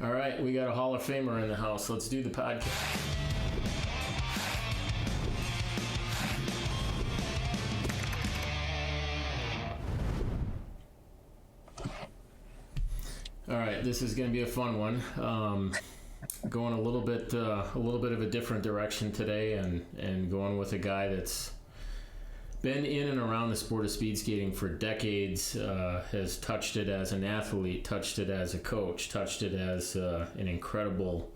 All right, we got a Hall of Famer in the house. Let's do the podcast. All right, this is going to be a fun one. Going a little bit of a different direction today, and going with a guy that's been in and around the sport of speed skating for decades, has touched it as an athlete, touched it as a coach, touched it as an incredible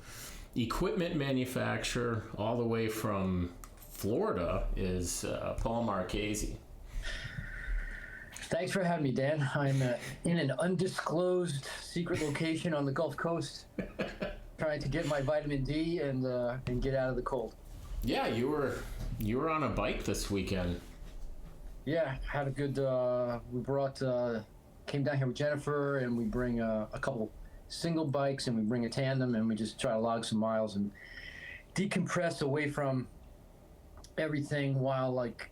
equipment manufacturer, all the way from Florida, is Paul Marchese. Thanks for having me, Dan. I'm in an undisclosed secret location on the Gulf Coast, trying to get my vitamin D and get out of the cold. Yeah, you were on a bike this weekend. Yeah, had a good. Came down here with Jennifer, and we bring a couple single bikes, and we bring a tandem, and we just try to log some miles and decompress away from everything while like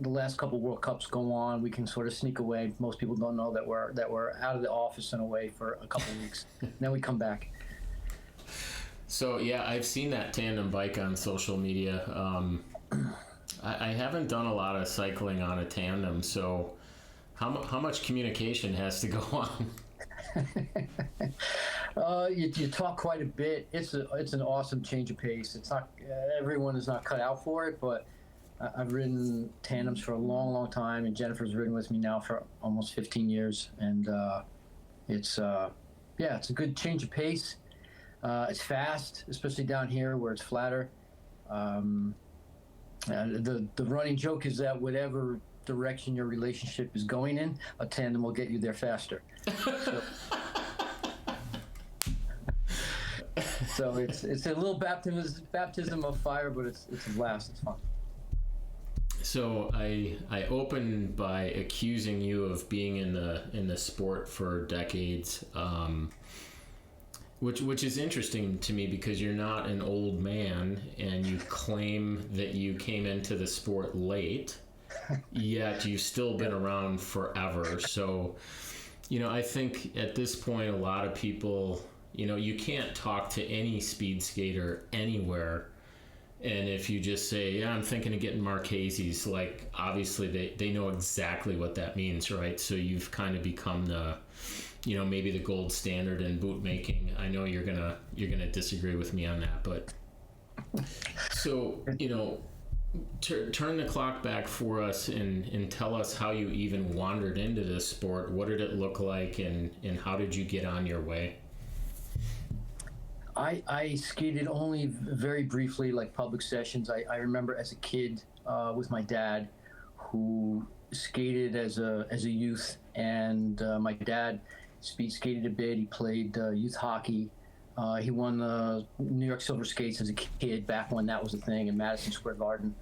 the last couple World Cups go on. We can sort of sneak away. Most people don't know that we're out of the office and away for a couple weeks. Then we come back. So yeah, I've seen that tandem bike on social media. I haven't done a lot of cycling on a tandem, so how much communication has to go on? You talk quite a bit. It's an awesome change of pace. It's not everyone is not cut out for it, but I've ridden tandems for a long time, and Jennifer's ridden with me now for almost 15 years, and it's a good change of pace. It's fast, especially down here where it's flatter. The running joke is that whatever direction your relationship is going in, a tandem will get you there faster. So it's a little baptism of fire, but it's a blast. It's fun. So I opened by accusing you of being in the sport for decades, which is interesting to me because you're not an old man and you claim that you came into the sport late, yet you've still been around forever. So, I think at this point a lot of people, you can't talk to any speed skater anywhere, and if you just say, yeah, I'm thinking of getting Marchese's, like obviously they know exactly what that means, right? So you've kind of become the maybe the gold standard in boot making. I know you're gonna disagree with me on that, but so turn the clock back for us and tell us how you even wandered into this sport. What did it look like, and how did you get on your way? I skated only very briefly, like public sessions. I remember as a kid with my dad, who skated as a youth, and my dad speed skated a bit. He played youth hockey. He won the New York Silver Skates as a kid, back when that was a thing in Madison Square Garden.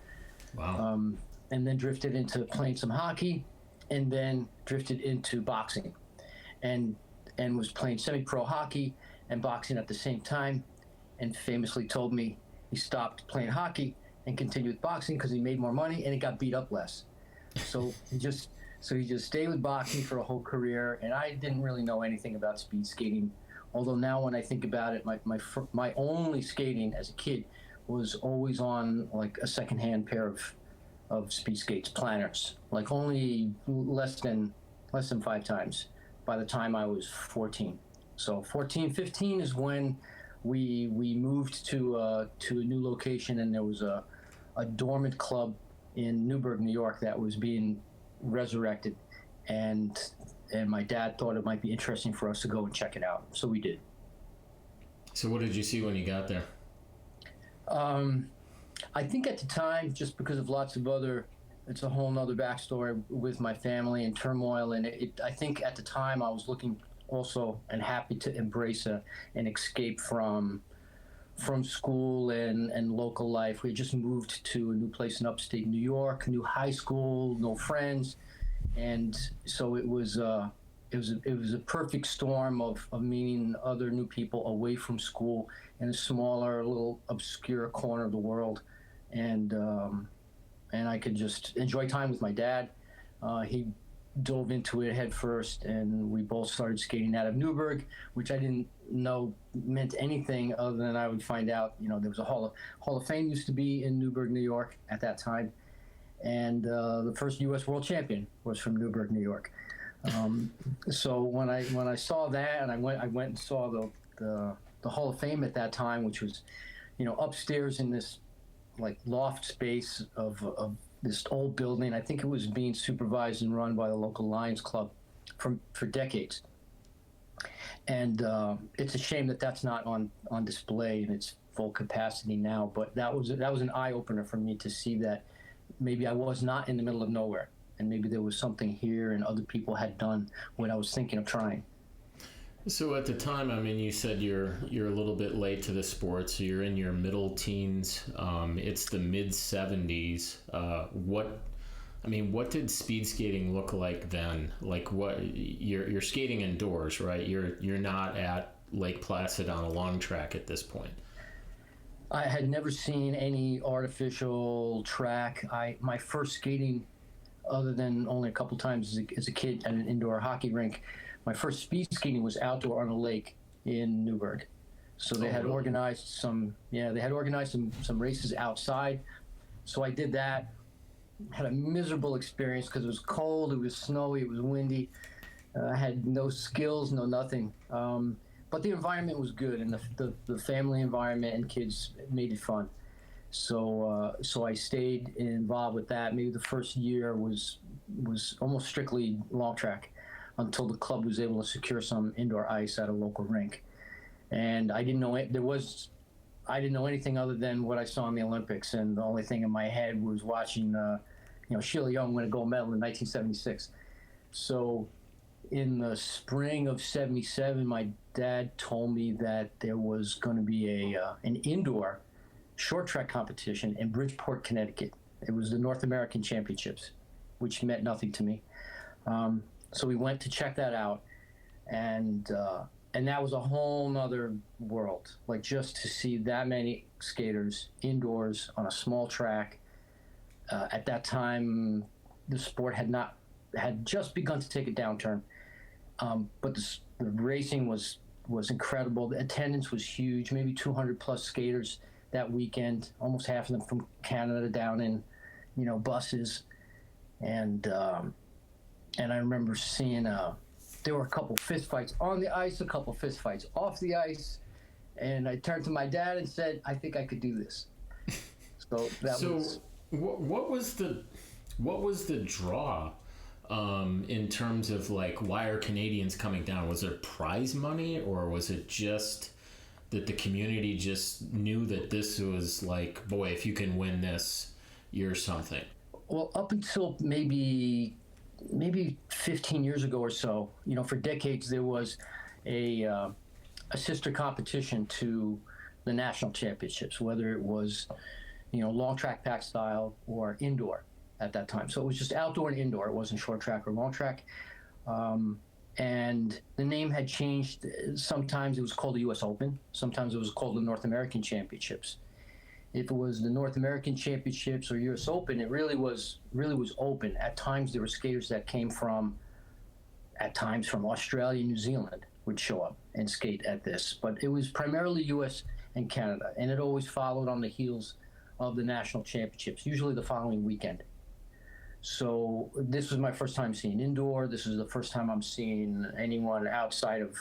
Wow. And then drifted into playing some hockey, and then drifted into boxing, and was playing semi-pro hockey and boxing at the same time, and famously told me he stopped playing hockey and continued with boxing because he made more money and he got beat up less. So he just stayed with boxing for a whole career, and I didn't really know anything about speed skating. Although now when I think about it, my only skating as a kid was always on like a secondhand pair of speed skates, planners, like only less than 5 times by the time I was 14. So 14, 15 is when we moved to a new location, and there was a dormant club in Newburgh, New York, that was being resurrected, and my dad thought it might be interesting for us to go and check it out. So we did. So what did you see when you got there? I think at the time, just because of lots of it's a whole nother backstory with my family and turmoil, and I think at the time I was looking also and happy to embrace an escape from school and local life. We just moved to a new place in upstate New York, new high school, no friends, and so it was a perfect storm of meeting other new people away from school in a smaller, little obscure corner of the world, and I could just enjoy time with my dad. He dove into it head first, and we both started skating out of Newburgh, which I didn't know meant anything other than I would find out. There was a Hall of Fame used to be in Newburgh, New York at that time, and the first U.S. world champion was from Newburgh, New York. So when I saw that, and I went and saw the Hall of Fame at that time, which was, upstairs in this like loft space of this old building. I think it was being supervised and run by the local Lions Club for decades. And it's a shame that that's not on display in its full capacity now. But that was an eye opener for me to see that maybe I was not in the middle of nowhere, and maybe there was something here, and other people had done what I was thinking of trying. So at the time, I mean, you said you're a little bit late to the sport, so you're in your middle teens. It's the mid '70s. What did speed skating look like then? Like, what you're skating indoors, right? You're not at Lake Placid on a long track at this point. I had never seen any artificial track. My first skating, other than only a couple times as a kid at an indoor hockey rink, my first speed skating was outdoor on a lake in Newburgh. So they had organized some races outside. So I did that. Had a miserable experience because it was cold, it was snowy, it was windy. I had no skills, no nothing. But the environment was good, and the family environment and kids made it fun. So I stayed involved with that. Maybe the first year was almost strictly long track, until the club was able to secure some indoor ice at a local rink. And I didn't know anything other than what I saw in the Olympics, and the only thing in my head was watching Sheila Young win a gold medal in 1976. So in the spring of '77, my dad told me that there was going to be an indoor short track competition in Bridgeport, Connecticut. It was the North American Championships, which meant nothing to me. So we went to check that out, and that was a whole nother world. Like, just to see that many skaters indoors on a small track. At that time, the sport had just begun to take a downturn, but the racing was incredible. The attendance was huge, maybe 200 plus skaters that weekend, almost half of them from Canada down in, buses, and I remember seeing there were a couple fist fights on the ice, a couple fist fights off the ice, and I turned to my dad and said, "I think I could do this." So that was. What was the draw in terms of, like, why are Canadians coming down? Was there prize money, or was it just that the community just knew that this was like, boy, if you can win this, you're something? Well, up until maybe 15 years ago or so, for decades there was a sister competition to the national championships, whether it was long track pack style or indoor at that time. So it was just outdoor and indoor. It wasn't short track or long track. And the name had changed. Sometimes it was called the U.S. Open. Sometimes it was called the North American Championships. If it was the North American Championships or U.S. Open, it really was open. At times there were skaters that came from Australia, New Zealand would show up and skate at this. But it was primarily U.S. and Canada, and it always followed on the heels of the national championships, usually the following weekend. So this was my first time seeing indoor. This is the first time I'm seeing anyone outside of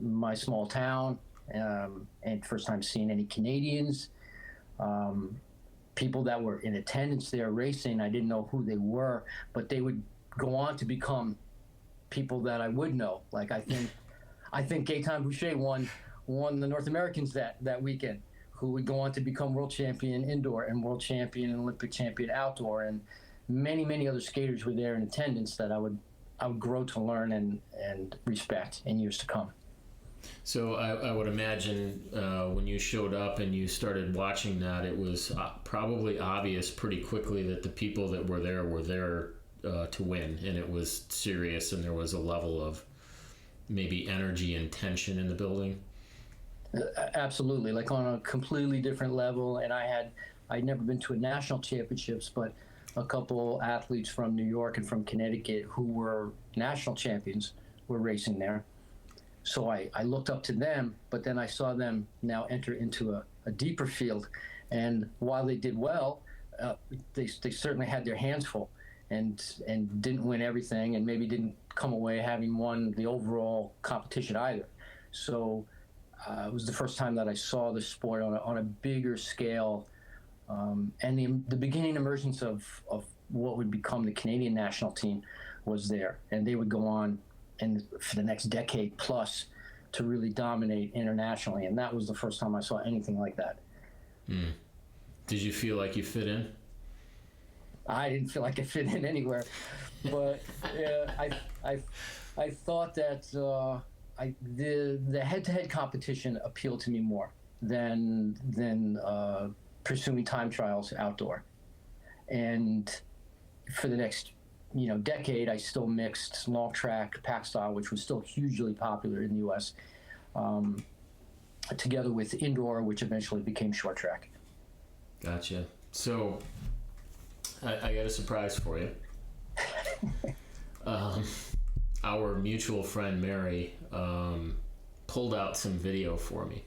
my small town, and first time seeing any Canadians. People that were in attendance there racing, I didn't know who they were, but they would go on to become people that I would know. Like, I think Gaetan Boucher won the North Americans that weekend, who would go on to become world champion indoor and world champion and Olympic champion outdoor, and many other skaters were there in attendance that I would grow to learn and respect in years to come. So I would imagine when you showed up and you started watching that, it was probably obvious pretty quickly that the people that were there to win, and it was serious, and there was a level of maybe energy and tension in the building. Absolutely, like on a completely different level. And I'd never been to a national championships, but a couple athletes from New York and from Connecticut who were national champions were racing there. So I looked up to them, but then I saw them now enter into a deeper field. And while they did well, they certainly had their hands full and didn't win everything, and maybe didn't come away having won the overall competition either. So it was the first time that I saw the sport on a bigger scale, and the beginning emergence of what would become the Canadian national team was there, and they would go on and for the next decade plus to really dominate internationally, and that was the first time I saw anything like that. Mm. Did you feel like you fit in? I didn't feel like I fit in anywhere, but I thought that the head-to-head competition appealed to me more than pursuing time trials outdoor. And for the next decade, I still mixed long track, pack style, which was still hugely popular in the U.S., together with indoor, which eventually became short track. Gotcha. So I got a surprise for you. Our mutual friend Mary pulled out some video for me.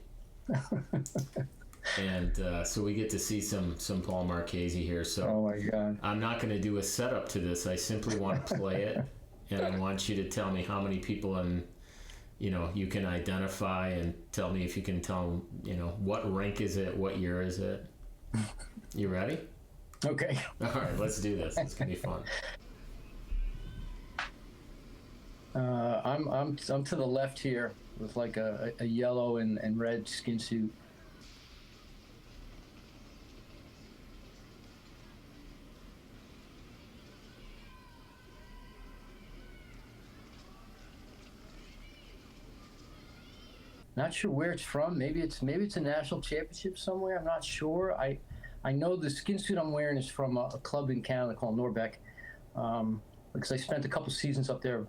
And so we get to see some Paul Marchese here. So oh my God. I'm not going to do a setup to this. I simply want to play it, and I want you to tell me how many people you can identify, and tell me if you can tell what rank is it, what year is it. You ready? Okay. All right, let's do this. It's gonna be fun. I'm to the left here with like a yellow and red skin suit. Not sure where it's from. Maybe it's a national championship somewhere. I'm not sure. I know the skin suit I'm wearing is from a club in Canada called Norbeck, because I spent a couple seasons up there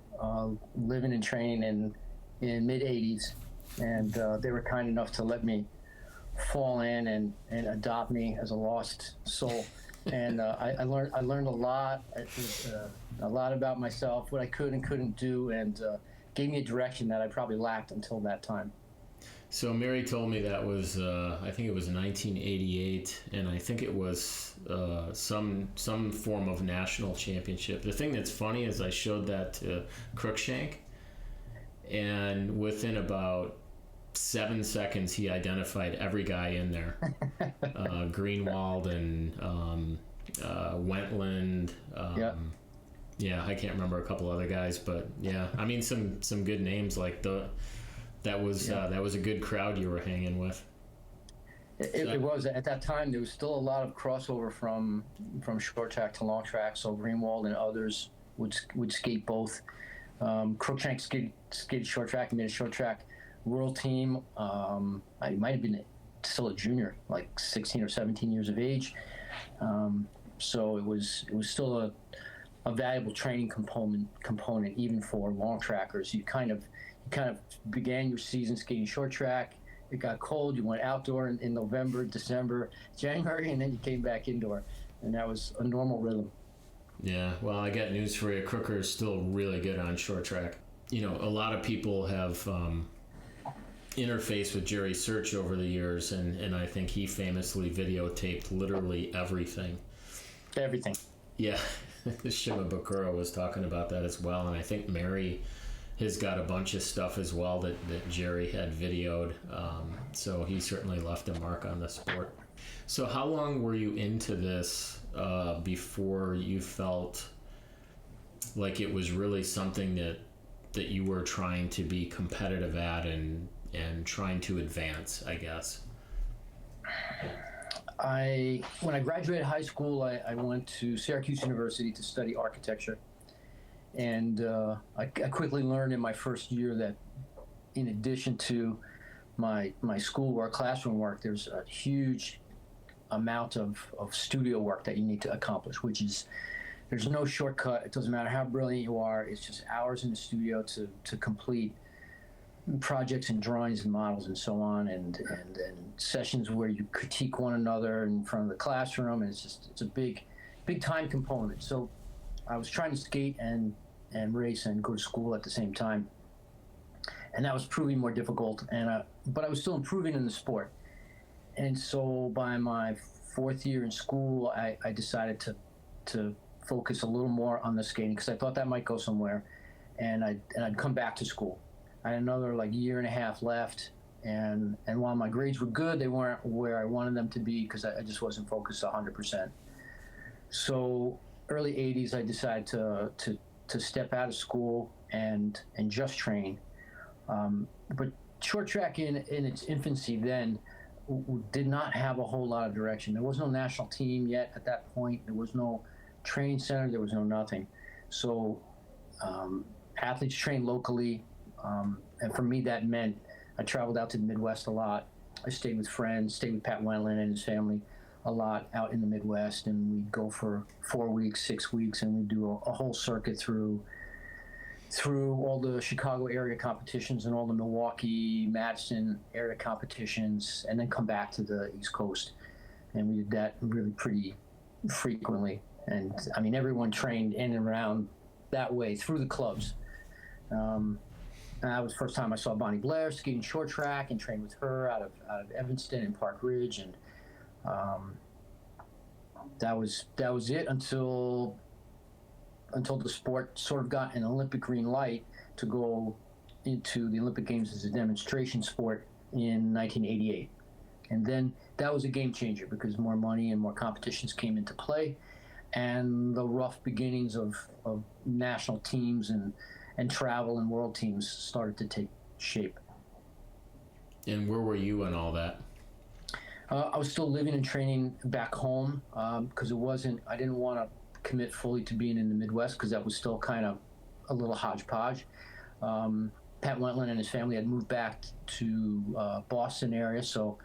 living and training in mid '80s, and they were kind enough to let me fall in and adopt me as a lost soul. And I learned a lot about myself, what I could and couldn't do, and gave me a direction that I probably lacked until that time. So Mary told me that was, I think it was 1988, and I think it was some form of national championship. The thing that's funny is I showed that to Cruikshank, and within about 7 seconds he identified every guy in there. Greenwald and Wentland. Yeah, I can't remember a couple other guys, but yeah, I mean some good names like that was a good crowd you were hanging with. It was at that time. There was still a lot of crossover from short track to long track. So Greenwald and others would skate both. Cruikshank skated short track and made a short track world team. I might have been still a junior, like 16 or 17 years of age. So it was still a valuable training component even for long trackers. You kind of began your season skating short track. It got cold. You went outdoor in November, December, January, and then you came back indoor, and that was a normal rhythm. Yeah, well, I got news for you. Crooker is still really good on short track. A lot of people have interfaced with Jerry Search over the years, and I think he famously videotaped literally everything. Everything. Yeah, Shimabukuro was talking about that as well, and I think Mary has got a bunch of stuff as well that Jerry had videoed, so he certainly left a mark on the sport. So how long were you into this before you felt like it was really something that you were trying to be competitive at and trying to advance, I guess? When I graduated high school, I went to Syracuse University to study architecture. And I quickly learned in my first year that in addition to my schoolwork, classroom work, there's a huge amount of studio work that you need to accomplish, which is, there's no shortcut. It doesn't matter how brilliant you are. It's just hours in the studio to complete projects and drawings and models and so on, and sessions where you critique one another in front of the classroom. And it's a big big time component. So I was trying to skate and race and go to school at the same time, and that was proving more difficult. But I was still improving in the sport. And so by my 4th year in school, I decided to focus a little more on the skating because I thought that might go somewhere, and I'd come back to school. I had another like year and a half left, and while my grades were good, they weren't where I wanted them to be because I just wasn't focused 100%. So early 80s, I decided to step out of school and just train. But short track in its infancy then did not have a whole lot of direction. There was no national team yet at that point. There was no training center. There was no nothing. So athletes trained locally. And for me, that meant I traveled out to the Midwest a lot. I stayed with friends, stayed with Pat Wendland and his family a lot out in the Midwest. And we'd go for 4 weeks, 6 weeks, and we'd do a whole circuit through all the Chicago area competitions and all the Milwaukee, Madison area competitions, and then come back to the East Coast. And we did that really pretty frequently. And I mean, everyone trained in and around that way through the clubs. And that was the first time I saw Bonnie Blair skating short track and trained with her out of Evanston and Park Ridge. And that was it until the sport sort of got an Olympic green light to go into the Olympic Games as a demonstration sport in 1988. And then that was a game changer because more money and more competitions came into play, and the rough beginnings of national teams and travel and world teams started to take shape. And where were you in all that? I was still living and training back home because I didn't want to commit fully to being in the Midwest because that was still kind of a little hodgepodge. Pat Wendland and his family had moved back to Boston area, so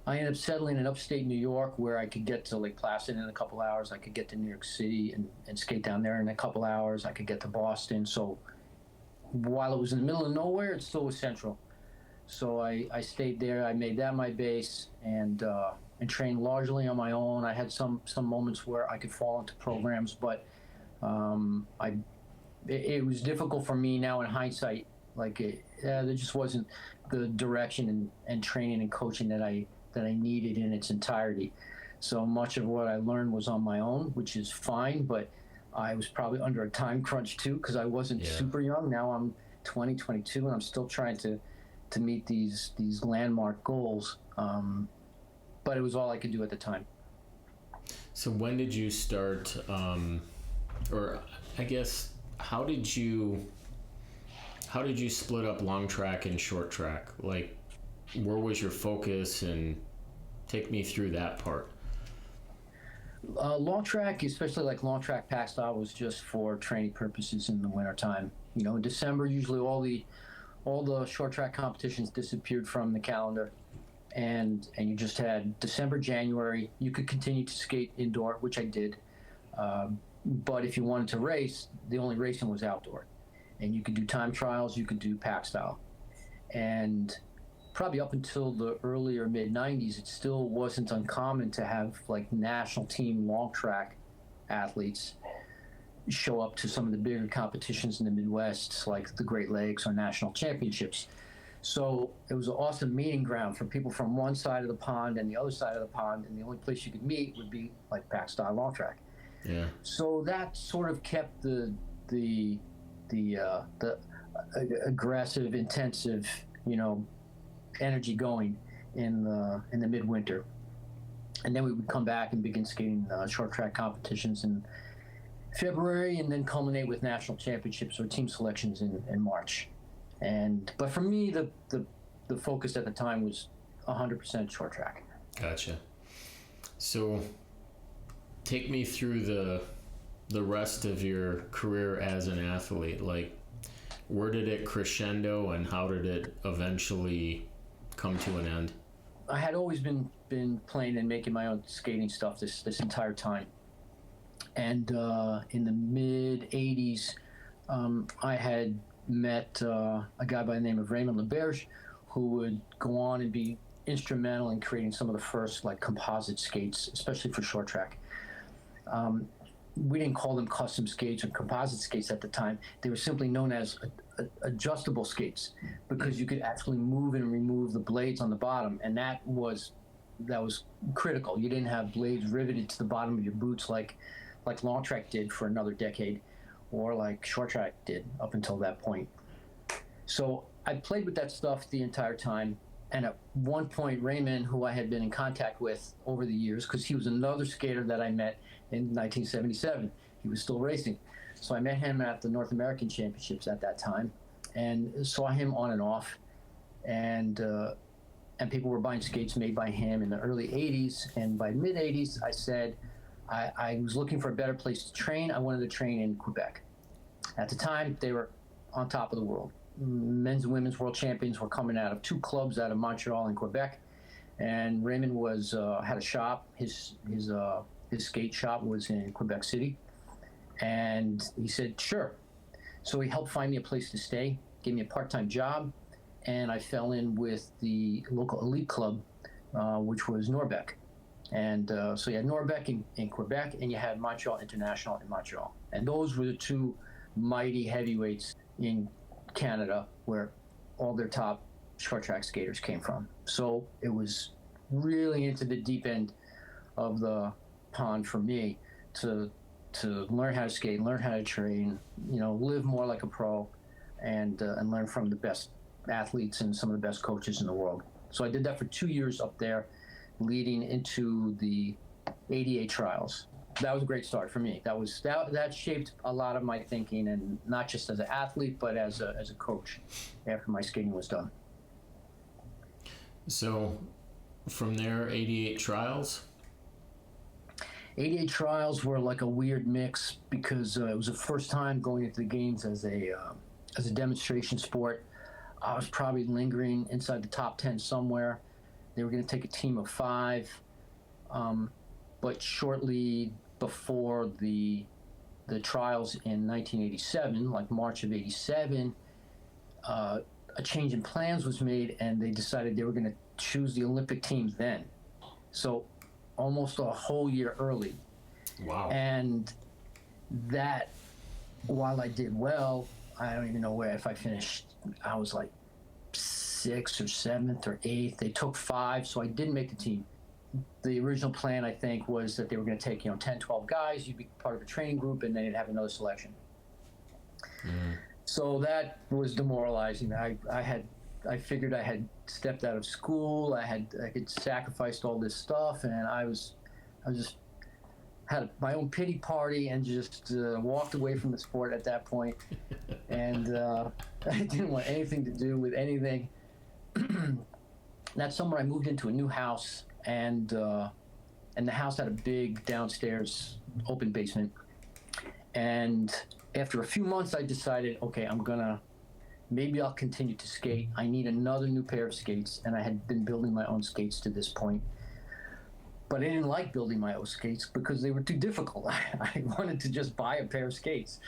I ended up settling in upstate New York where I could get to Lake Placid in a couple hours. I could get to New York City and skate down there in a couple hours. I could get to Boston. So while it was in the middle of nowhere, it still was central. So I stayed there. I made that my base and trained largely on my own. I had some moments where I could fall into programs, but it was difficult for me now in hindsight. There just wasn't the direction and training and coaching that I needed in its entirety. So much of what I learned was on my own, which is fine, but I was probably under a time crunch too because I wasn't super young. Now I'm 20, 22, and I'm still trying to meet these landmark goals. But it was all I could do at the time. So when did you start, or I guess, how did you split up long track and short track? Like, where was your focus, and take me through that part. Long track, especially like long track pack style, was just for training purposes in the wintertime. You know, in December, usually all the short track competitions disappeared from the calendar. And you just had December, January. You could continue to skate indoor, which I did. But if you wanted to race, the only racing was outdoor. And you could do time trials, you could do pack style. And probably up until the early or mid 90s, it still wasn't uncommon to have like national team long track athletes show up to some of the bigger competitions in the Midwest, like the Great Lakes or national championships. So it was an awesome meeting ground for people from one side of the pond and the other side of the pond, and the only place you could meet would be like pack style long track. Yeah. So that sort of kept the aggressive, intensive, energy going in the midwinter, and then we would come back and begin skating short track competitions in February, and then culminate with national championships or team selections in March. But for me, the focus at the time was 100% short track. Gotcha. So take me through the rest of your career as an athlete. Like, where did it crescendo, and how did it eventually come to an end? I had always been playing and making my own skating stuff this entire time. And in the mid 80s, I had met a guy by the name of Raymond LeBerge, who would go on and be instrumental in creating some of the first like composite skates, especially for short track. we didn't call them custom skates or composite skates at the time. They were simply known as adjustable skates because you could actually move and remove the blades on the bottom, and that was critical. You didn't have blades riveted to the bottom of your boots like long track did for another decade, or like short track did up until that point. So I played with that stuff the entire time. And at one point, Raymond, who I had been in contact with over the years, because he was another skater that I met in 1977. He was still racing. So I met him at the North American Championships at that time and saw him on and off. And people were buying skates made by him in the early 80s. And by mid 80s, I said, I was looking for a better place to train. I wanted to train in Quebec. At the time, they were on top of the world. Men's and women's world champions were coming out of two clubs out of Montreal and Quebec. And Raymond had a shop. His skate shop was in Quebec City. And he said, sure. So he helped find me a place to stay, gave me a part-time job, and I fell in with the local elite club, which was Norbec. And so you had Norbec in Quebec, and you had Montreal International in Montreal. And those were the two mighty heavyweights in Canada where all their top short track skaters came from. So it was really into the deep end of the pond for me to learn how to skate, learn how to train, live more like a pro, and learn from the best athletes and some of the best coaches in the world. So I did that for 2 years up there, leading into the 88 trials. That was a great start for me. That shaped a lot of my thinking, and not just as an athlete, but as a coach after my skating was done. So from there, 88 trials? 88 trials were like a weird mix because it was the first time going into the games as a demonstration sport. I was probably lingering inside the top 10 somewhere. They were going to take a team of 5, but shortly before the trials in 1987, like March of 87, a change in plans was made, and they decided they were going to choose the Olympic teams then. So almost a whole year early. Wow. And that, while I did well, I don't even know if I finished. I was like 6th or 7th or 8th. They took 5, so I didn't make the team. The original plan, I think, was that they were going to take 10, 12 guys. You'd be part of a training group, and then you'd have another selection. So that was demoralizing. I figured I had stepped out of school. I had sacrificed all this stuff, and I just had my own pity party and just walked away from the sport at that point. And I didn't want anything to do with anything. That summer, I moved into a new house, and the house had a big downstairs open basement. And after a few months, I decided, okay, maybe I'll continue to skate. I need another new pair of skates, and I had been building my own skates to this point. But I didn't like building my own skates because they were too difficult. I wanted to just buy a pair of skates.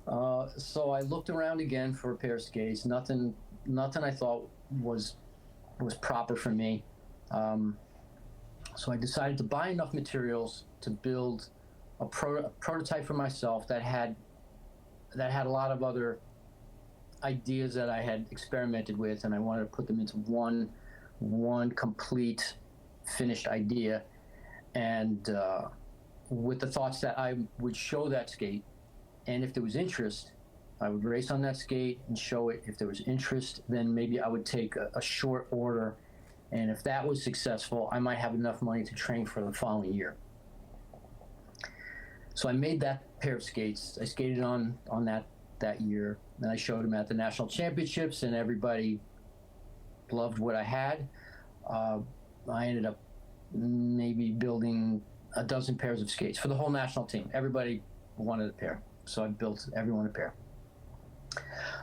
So I looked around again for a pair of skates. Nothing I thought was proper for me. So I decided to buy enough materials to build a prototype for myself that had a lot of other ideas that I had experimented with, and I wanted to put them into one complete finished idea, and with the thoughts that I would show that skate, and if there was interest, I would race on that skate and show it. If there was interest, then maybe I would take a short order, and if that was successful, I might have enough money to train for the following year. So I made that pair of skates. I skated on that year, and I showed them at the national championships, and everybody loved what I had. I ended up maybe building a dozen pairs of skates for the whole national team. Everybody wanted a pair, so I built everyone a pair.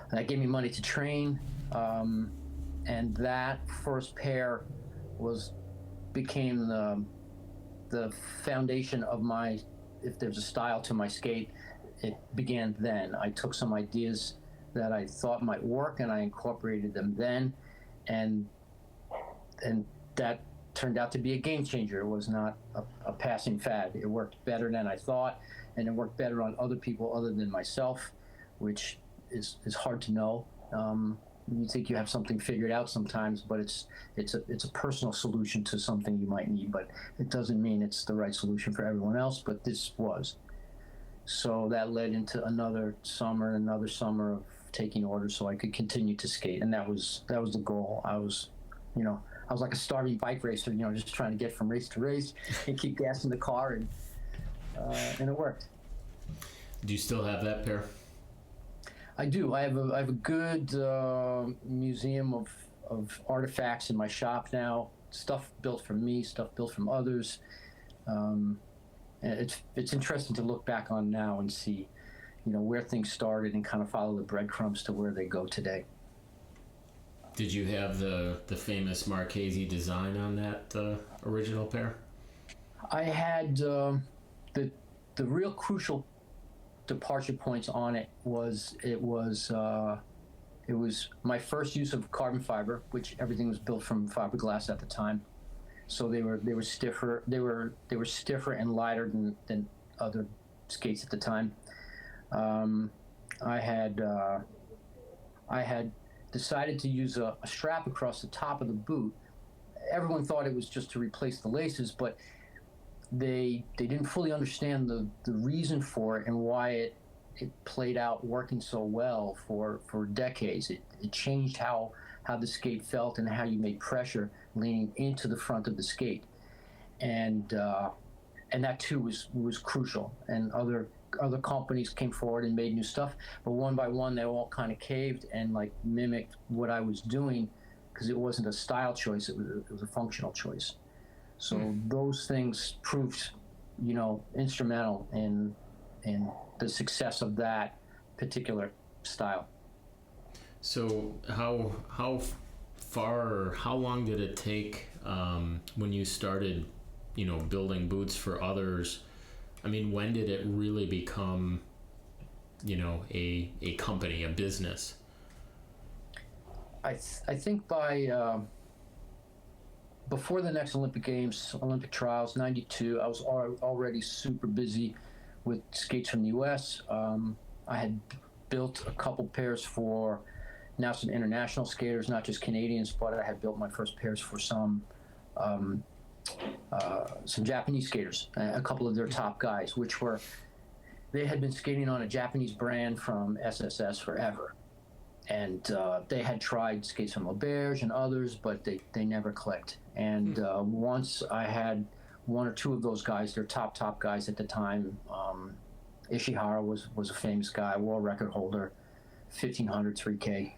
And that gave me money to train, and that first pair became the foundation of my, if there's a style to my skate, it began then. I took some ideas that I thought might work, and I incorporated them then, and that turned out to be a game changer. It was not a passing fad. It worked better than I thought, and it worked better on other people other than myself, which is hard to know. You think you have something figured out sometimes, but it's a personal solution to something you might need, but it doesn't mean it's the right solution for everyone else. But this was. So that led into another summer of taking orders so I could continue to skate, and that was the goal. I was like a starving bike racer, just trying to get from race to race and keep gassing the car, and it worked. Do you still have that pair? I do. I have a good museum of artifacts in my shop now. Stuff built from me, stuff built from others. And it's interesting to look back on now and see, where things started and kind of follow the breadcrumbs to where they go today. Did you have the famous Marchese design on that original pair? I had the real crucial departure points on it was my first use of carbon fiber, which everything was built from fiberglass at the time. So they were stiffer. They were stiffer and lighter than other skates at the time. I had decided to use a strap across the top of the boot. Everyone thought it was just to replace the laces, but they didn't fully understand the reason for it and why it played out working so well for decades. It changed how the skate felt and how you made pressure leaning into the front of the skate, and that too was crucial. And other companies came forward and made new stuff, but one by one they all kind of caved and like mimicked what I was doing, because it wasn't a style choice, it was a functional choice. So those things proved, instrumental in the success of that particular style. So how far or how long did it take when you started, building boots for others? I mean, when did it really become, a company, a business? I think by before the next Olympic Games, Olympic trials, '92, I was already super busy with skates from the U.S. I had built a couple pairs for now some international skaters, not just Canadians, but I had built my first pairs for some Japanese skaters, a couple of their top guys, they had been skating on a Japanese brand from SSS forever. And they had tried skates from L'Auberge and others, but they never clicked. And once I had one or two of those guys, their top guys at the time, Ishihara was a famous guy, world record holder, 1500 3K.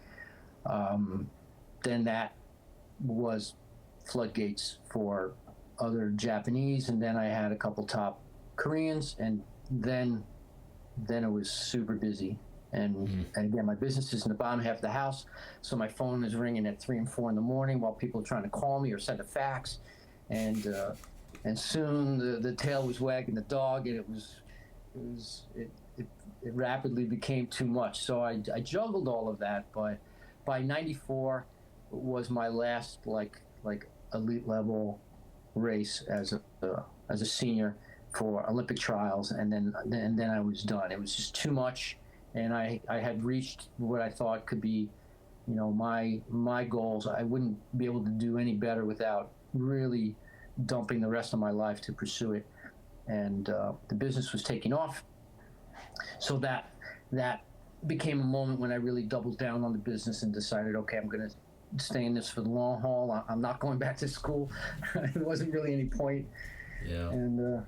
Then that was floodgates for other Japanese, and then I had a couple top Koreans, and then it was super busy. And again, my business is in the bottom half of the house, so my phone is ringing at 3 and 4 in the morning while people are trying to call me or send a fax, and soon the tail was wagging the dog, and it rapidly became too much. So I juggled all of that, but by '94 was my last like elite level race as a senior for Olympic trials, and then I was done. It was just too much. And I had reached what I thought could be, my goals. I wouldn't be able to do any better without really dumping the rest of my life to pursue it. And the business was taking off. So that became a moment when I really doubled down on the business and decided, okay, I'm going to stay in this for the long haul. I'm not going back to school. There wasn't really any point. Yeah. And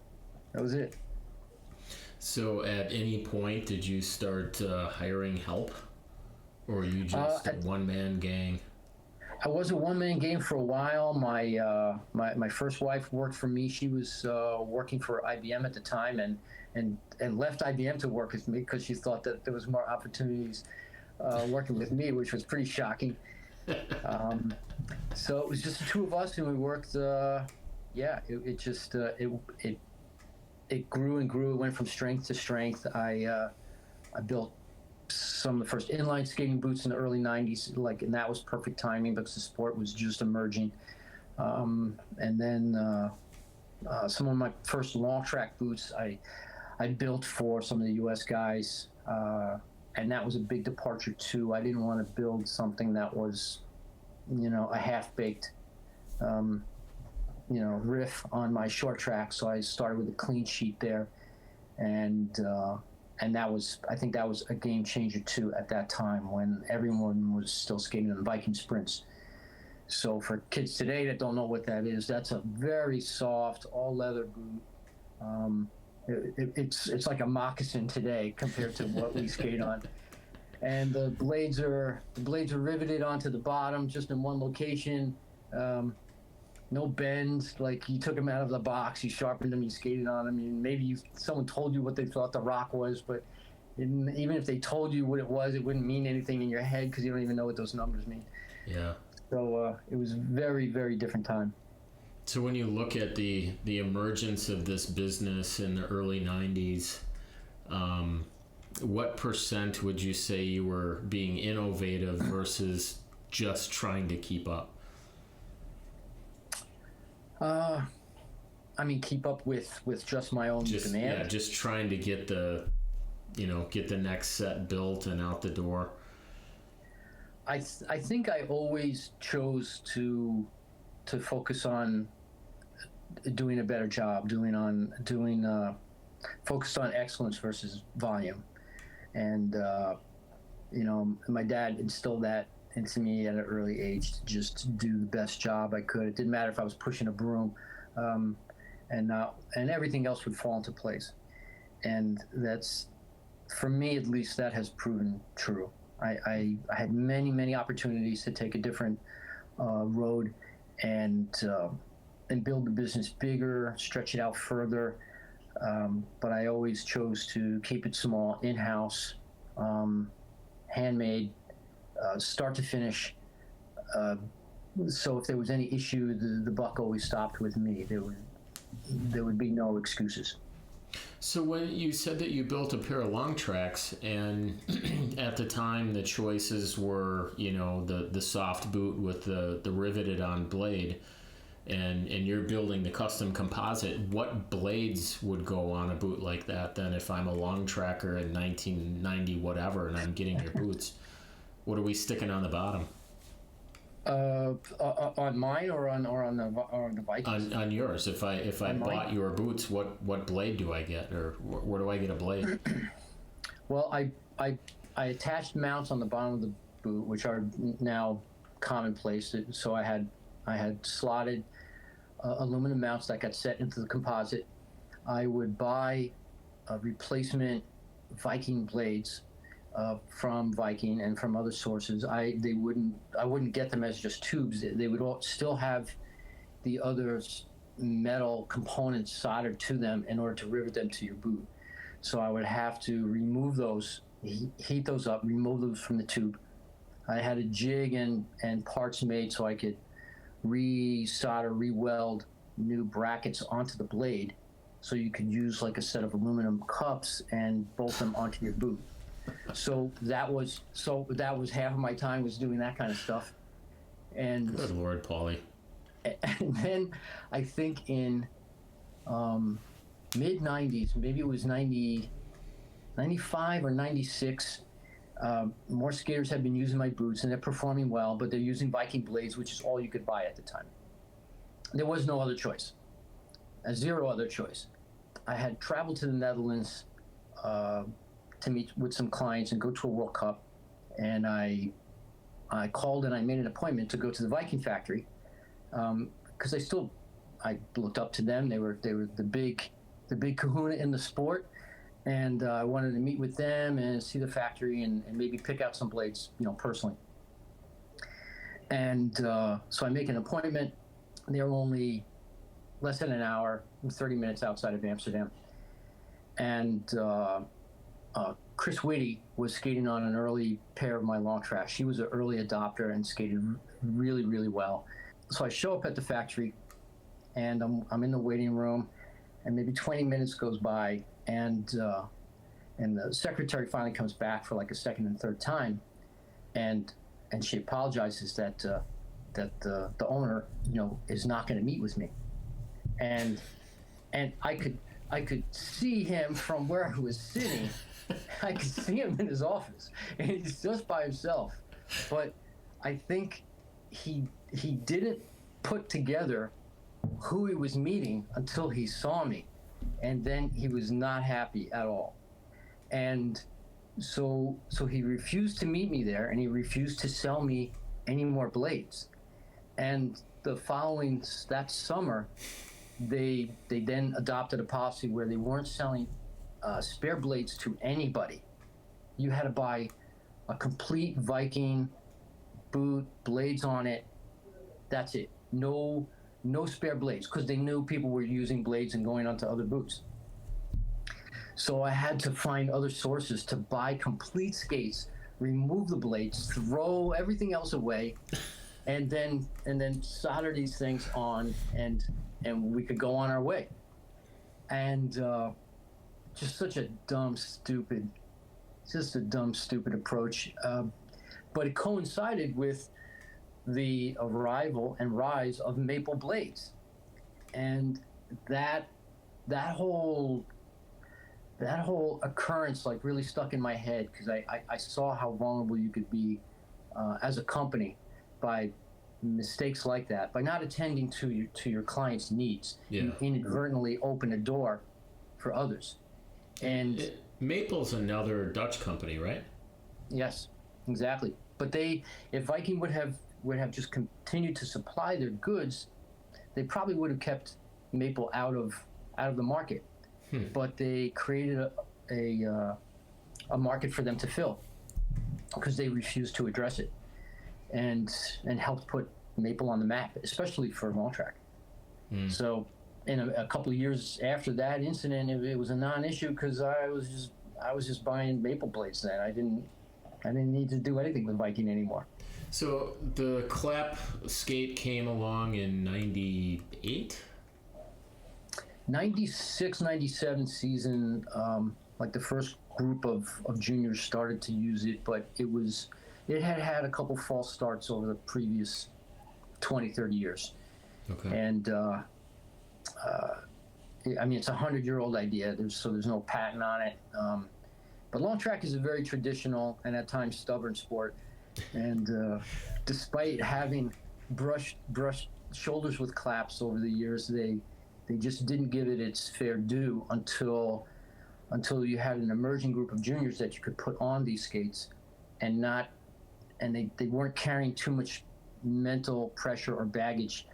that was it. So at any point did you start hiring help, or were you just a one-man gang? I was a one-man gang for a while. My first wife worked for me. She was working for IBM at the time, and left IBM to work with me because she thought that there was more opportunities working with me, which was pretty shocking. So it was just the two of us, and we worked. It grew and grew. It went from strength to strength. I built some of the first inline skating boots in the early '90s, and that was perfect timing because the sport was just emerging. And then some of my first long track boots I built for some of the U.S. guys, and that was a big departure too. I didn't want to build something that was, a half-baked, riff on my short track. So I started with a clean sheet there, and I think that was a game changer too at that time when everyone was still skating on Viking sprints. So for kids today that don't know what that is, that's a very soft, all leather boot. It's like a moccasin today compared to what we skate on. And the blades are riveted onto the bottom, just in one location. No bends. Like you took them out of the box, you sharpened them, you skated on them. And maybe someone told you what they thought the rock was, but even if they told you what it was, it wouldn't mean anything in your head because you don't even know what those numbers mean. Yeah. So it was very, very different time. So when you look at the emergence of this business in the early 90s, what % would you say you were being innovative versus just trying to keep up? Keep up with just my own demand. Yeah, just trying to get the next set built and out the door. I think I always chose to focus on doing a better job, focused on excellence versus volume, and my dad instilled that into me at an early age to just do the best job I could. It didn't matter if I was pushing a broom, and everything else would fall into place. And that's, for me at least, that has proven true. I had many opportunities to take a different road and build the business bigger, stretch it out further. But I always chose to keep it small, in-house, handmade, start to finish. So if there was any issue, the buck always stopped with me. There would be no excuses. So when you said that you built a pair of long tracks, and at the time the choices were, the soft boot with the riveted on blade, and you're building the custom composite, what blades would go on a boot like that then if I'm a long tracker in 1990 whatever and I'm getting your boots? What are we sticking on the bottom? On mine or on the Vikings? On yours. If I bought your boots, what blade do I get, or where do I get a blade? Well, I attached mounts on the bottom of the boot, which are now commonplace. So I had slotted aluminum mounts that got set into the composite. I would buy replacement Viking blades from Viking and from other sources. I wouldn't get them as just tubes. They would all still have the other metal components soldered to them in order to rivet them to your boot. So I would have to remove those, heat those up, remove those from the tube. I had a jig and parts made so I could re-solder, re-weld new brackets onto the blade, so you could use like a set of aluminum cups and bolt them onto your boot. So that was half of my time was doing that kind of stuff. And good Lord, Paulie. And then I think in mid 90s, maybe it was 95 or 96, more skaters have been using my boots and they're performing well, but they're using Viking blades, which is all you could buy at the time. There was no other choice, zero other choice. I had traveled to the Netherlands to meet with some clients and go to a World Cup, and I called and I made an appointment to go to the Viking factory, because I looked up to them. They were the big kahuna in the sport, and I wanted to meet with them and see the factory and maybe pick out some blades, personally. And so I make an appointment. They were only less than an hour, 30 minutes outside of Amsterdam, and Chris Whitty was skating on an early pair of my long tracks. She was an early adopter and skated really, really well. So I show up at the factory, and I'm in the waiting room, and maybe 20 minutes goes by, and the secretary finally comes back for like a second and third time, and she apologizes that the owner, is not going to meet with me, and I could see him from where I was sitting. I could see him in his office, and he's just by himself. But I think he didn't put together who he was meeting until he saw me, and then he was not happy at all. And so he refused to meet me there, and he refused to sell me any more blades. And that summer, they then adopted a policy where they weren't selling spare blades to anybody. You had to buy a complete Viking boot, blades on it. That's it. No spare blades, because they knew people were using blades and going onto other boots. So I had to find other sources to buy complete skates, remove the blades, throw everything else away, and then solder these things on, and we could go on our way. And just such a dumb, stupid approach. But it coincided with the arrival and rise of maple blades, and that whole occurrence really stuck in my head, because I saw how vulnerable you could be as a company by mistakes like that, by not attending to your clients' needs. Yeah. You inadvertently open a door for others. And Maple's another Dutch company, right? Yes, exactly. But if Viking would have just continued to supply their goods, they probably would have kept maple out of the market. But they created a market for them to fill, because they refused to address it, and helped put maple on the map, especially for long track. So in a couple of years after that incident, it was a non-issue, because I was just buying maple blades then. I didn't need to do anything with Viking anymore. So the clap skate came along in 98? 96, 97 season, the first group of juniors started to use it, but it had a couple false starts over the previous 20, 30 years. Okay. And it's a 100-year-old idea, there's no patent on it. But long track is a very traditional and at times stubborn sport. And despite having brushed shoulders with claps over the years, they just didn't give it its fair due until you had an emerging group of juniors that you could put on these skates, and they weren't carrying too much mental pressure or baggage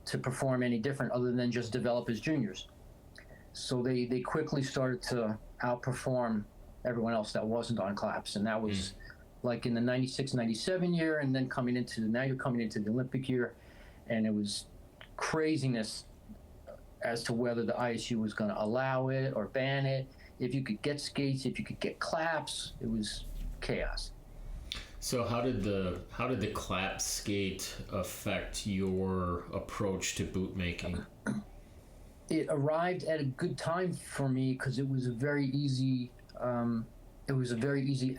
to perform any different other than just develop as juniors. So they quickly started to outperform everyone else that wasn't on claps, and that was in the 96, 97 year, and then now you're coming into the Olympic year, and it was craziness as to whether the ISU was going to allow it or ban it. If you could get skates, if you could get claps, it was chaos. So how did the clap skate affect your approach to boot making? It arrived at a good time for me, because it was a very easy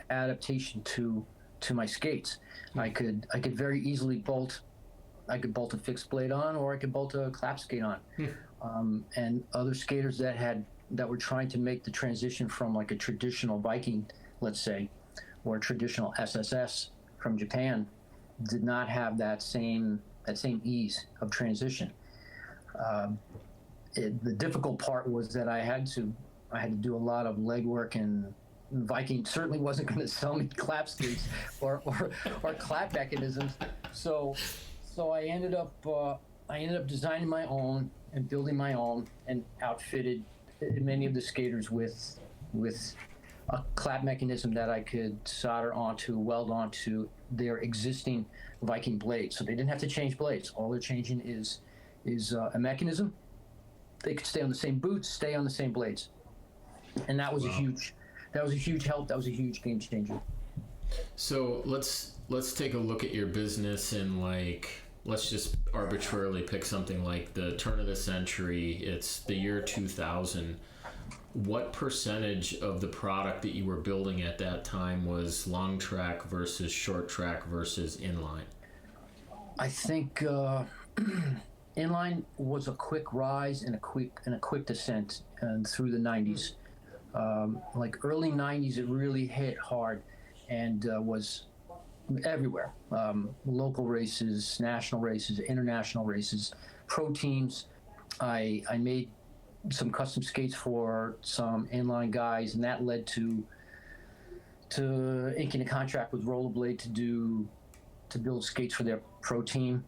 adaptation to my skates. I could very easily bolt a fixed blade on, or I could bolt a clap skate on. And other skaters that were trying to make the transition from a traditional Viking, let's say, or a traditional SSS from Japan, did not have that same ease of transition. The difficult part was that I had to do a lot of legwork, and Viking certainly wasn't going to sell me clap skates or clap mechanisms. So I ended up designing my own and building my own, and outfitted many of the skaters with a clap mechanism that I could weld onto their existing Viking blades. So they didn't have to change blades. All they're changing is a mechanism. They could stay on the same boots, stay on the same blades, and that was a huge help. That was a huge game changer. So let's take a look at your business, and let's just arbitrarily pick something like the turn of the century. It's the year 2000. What percentage of the product that you were building at that time was long track versus short track versus inline? I think inline was a quick rise and a quick descent, and through the '90s, like early '90s, it really hit hard, and was everywhere. Local races, national races, international races, pro teams. I made some custom skates for some inline guys, and that led to inking a contract with Rollerblade to build skates for their pro team,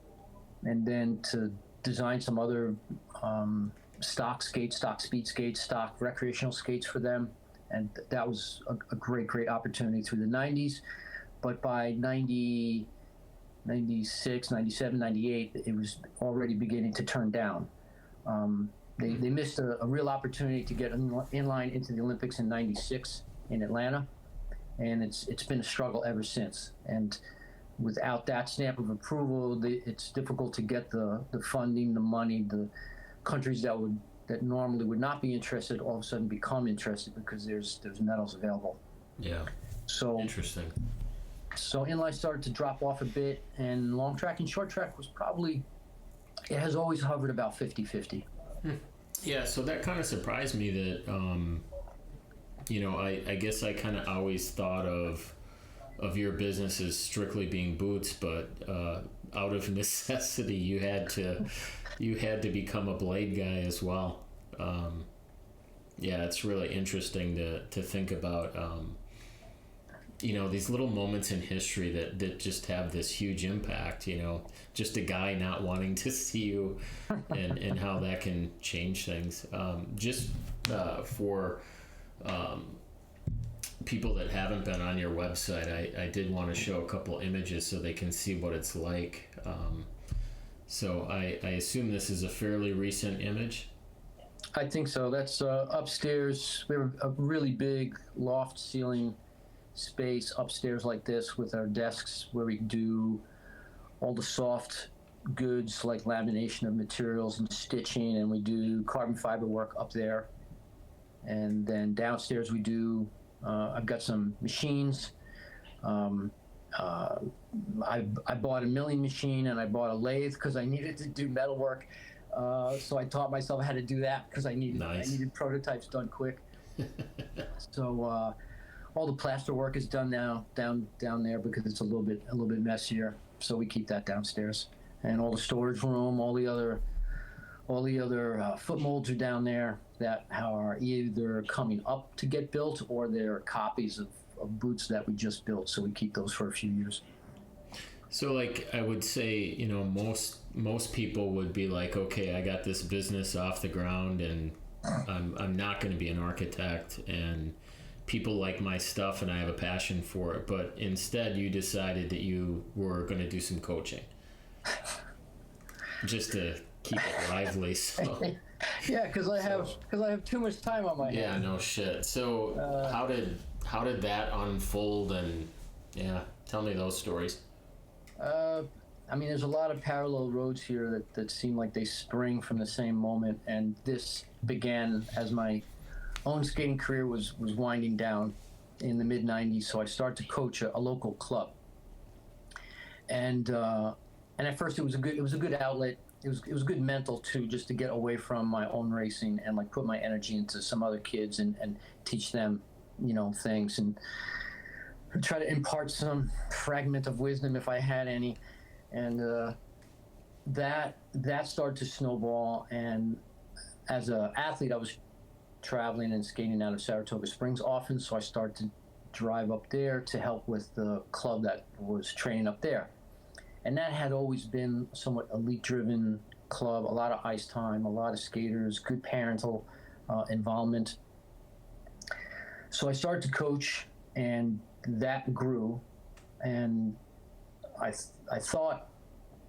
and then to design some other stock skates, stock speed skates, stock recreational skates for them. And that was a great opportunity through the 90s. But by 90, 96, 97, 98, it was already beginning to turn down. They missed a real opportunity to get inline into the Olympics in '96 in Atlanta, and it's been a struggle ever since. And without that stamp of approval, it's difficult to get the funding, the money, the countries that normally would not be interested all of a sudden become interested because there's medals available. Yeah. So interesting. So inline started to drop off a bit, and long track and short track was probably, it has always hovered about 50-50. Yeah, so that kind of surprised me that, I guess I kind of always thought of your business as strictly being boots, but out of necessity, you had to become a blade guy as well. Yeah, it's really interesting to think about, these little moments in history that just have this huge impact, just a guy not wanting to see you and how that can change things. For people that haven't been on your website, I did want to show a couple images so they can see what it's like. So I assume this is a fairly recent image. I think so. That's upstairs. We have a really big loft ceiling space upstairs like this with our desks where we do all the soft goods like lamination of materials and stitching, and we do carbon fiber work up there. And then downstairs we do, I've got some machines. I bought a milling machine and I bought a lathe because I needed to do metal work. So I taught myself how to do that because I needed prototypes done quick. So all the plaster work is done now down there because it's a little bit messier. So we keep that downstairs, and all the storage room, all the other foot molds are down there that are either coming up to get built or they're copies of boots that we just built. So we keep those for a few years. So like I would say, most people would be like, okay, I got this business off the ground and I'm not going to be an architect, and people like my stuff and I have a passion for it. But instead you decided that you were going to do some coaching just to keep it lively. So yeah, because I have too much time on my hands. Yeah, no shit. So how did that unfold? And yeah, tell me those stories. There's a lot of parallel roads here that seem like they spring from the same moment, and this began as my own skating career was winding down in the mid '90s. So I started to coach a local club, and at first it was a good outlet. It was good mental too, just to get away from my own racing and like put my energy into some other kids and teach them, things, and try to impart some fragment of wisdom if I had any. And that started to snowball. And as an athlete, I was traveling and skating out of Saratoga Springs often, so I started to drive up there to help with the club that was training up there. And that had always been a somewhat elite-driven club, a lot of ice time, a lot of skaters, good parental involvement. So I started to coach, and that grew. And I thought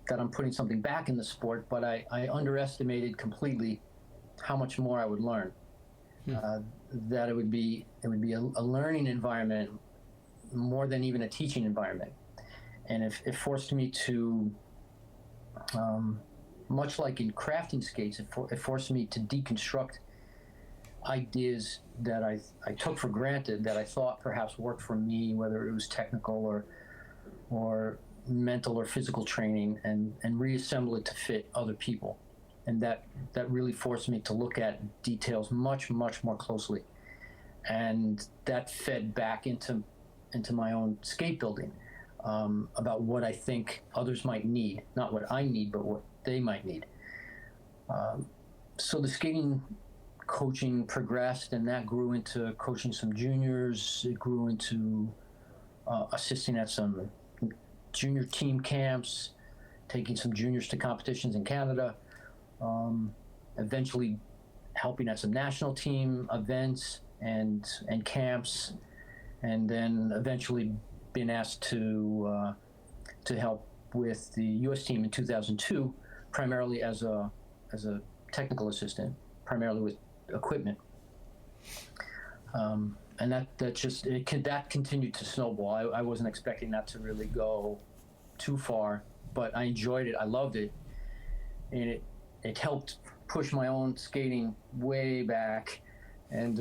that I'm putting something back in the sport, but I underestimated completely how much more I would learn. That it would be a learning environment more than even a teaching environment. And it forced me to, much like in crafting skates, it forced me to deconstruct ideas that I took for granted, that I thought perhaps worked for me, whether it was technical or mental or physical training and reassemble it to fit other people. And that really forced me to look at details much, much more closely. And that fed back into my own skate building, about what I think others might need, not what I need, but what they might need. So the skating coaching progressed, and that grew into coaching some juniors. It grew into assisting at some junior team camps, taking some juniors to competitions in Canada, eventually helping at some national team events and camps, and then eventually been asked to help with the U.S. team in 2002, primarily as a technical assistant, primarily with equipment. And that continued to snowball. I wasn't expecting that to really go too far, but I enjoyed it. I loved it, and it helped push my own skating way back, and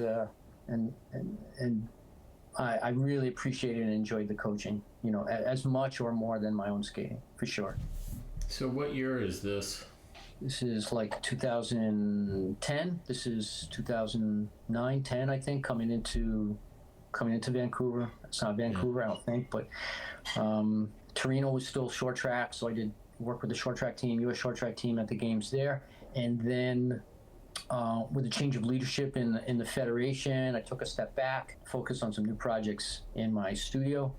I really appreciated and enjoyed the coaching, as much or more than my own skating, for sure. So what year is this? This is like 2010. This is 2009, 10, I think, coming into Vancouver. It's not Vancouver, I don't think, but Torino was still short track, so I did work with the short track team, U.S. short track team at the games there. And then with a change of leadership in the federation, I took a step back, focused on some new projects in my studio.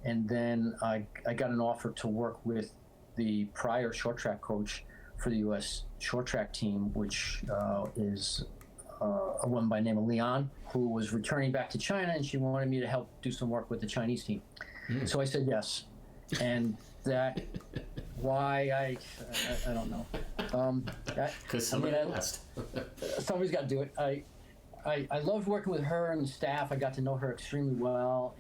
And then I got an offer to work with the prior short track coach for the U.S. short track team, which is a woman by the name of Leon, who was returning back to China, and she wanted me to help do some work with the Chinese team. So I said yes. And that, why, I don't know. Because somebody asked. Somebody's got to do it. I loved working with her and the staff. I got to know her extremely well,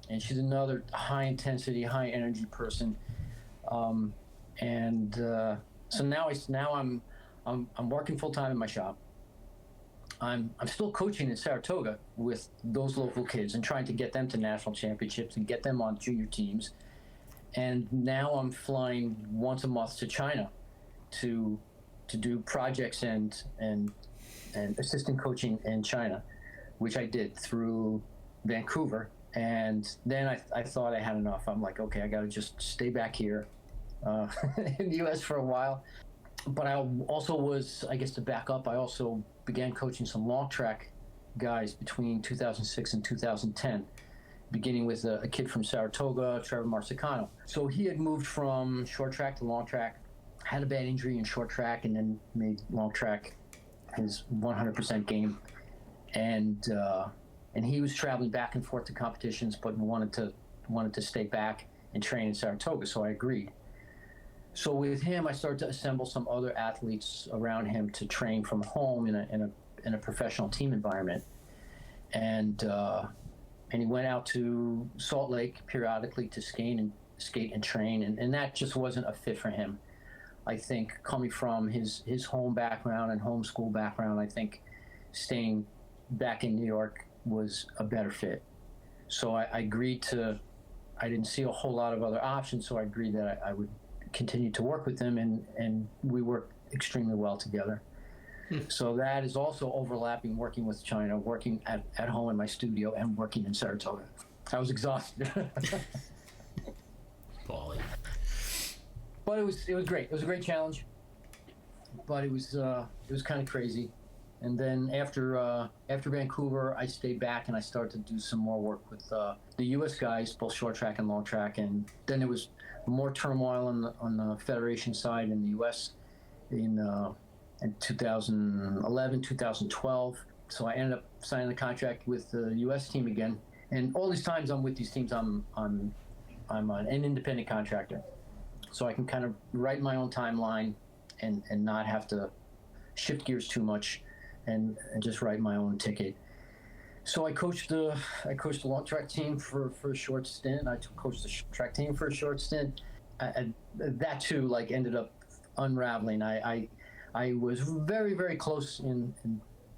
and she's another high intensity, high energy person. So now I'm working full time in my shop. I'm still coaching in Saratoga with those local kids and trying to get them to national championships and get them on junior teams. And now I'm flying once a month to China to do projects and assistant coaching in China, which I did through Vancouver. And then I thought I had enough. I'm like, okay, I got to just stay back here in the U.S. for a while. But I also was, I guess to back up, I also began coaching some long track guys between 2006 and 2010, beginning with a kid from Saratoga, Trevor Marcicano. So he had moved from short track to long track, had a bad injury in short track, and then made long track his 100% game. And he was traveling back and forth to competitions, but wanted to stay back and train in Saratoga, so I agreed. So with him, I started to assemble some other athletes around him to train from home in a professional team environment. And he went out to Salt Lake periodically to skate and train, and that just wasn't a fit for him. I think coming from his home background and homeschool background, I think staying back in New York was a better fit. So I agreed to, I didn't see a whole lot of other options, so I agreed that I would continue to work with him, and we worked extremely well together. So that is also overlapping working with China, working at home in my studio, and working in Saratoga. I was exhausted. Bally. But it was great. It was a great challenge, but it was kind of crazy. And then after Vancouver, I stayed back and I started to do some more work with the U.S. guys, both short track and long track. And then there was more turmoil on the federation side in the U.S. in 2011, 2012. So I ended up signing the contract with the U.S. team again. And all these times I'm with these teams, I'm an independent contractor, so I can kind of write my own timeline and not have to shift gears too much, and just write my own ticket. So I coached the long track team for a short stint. I coached the short track team for a short stint. That too ended up unraveling. I was very, very close in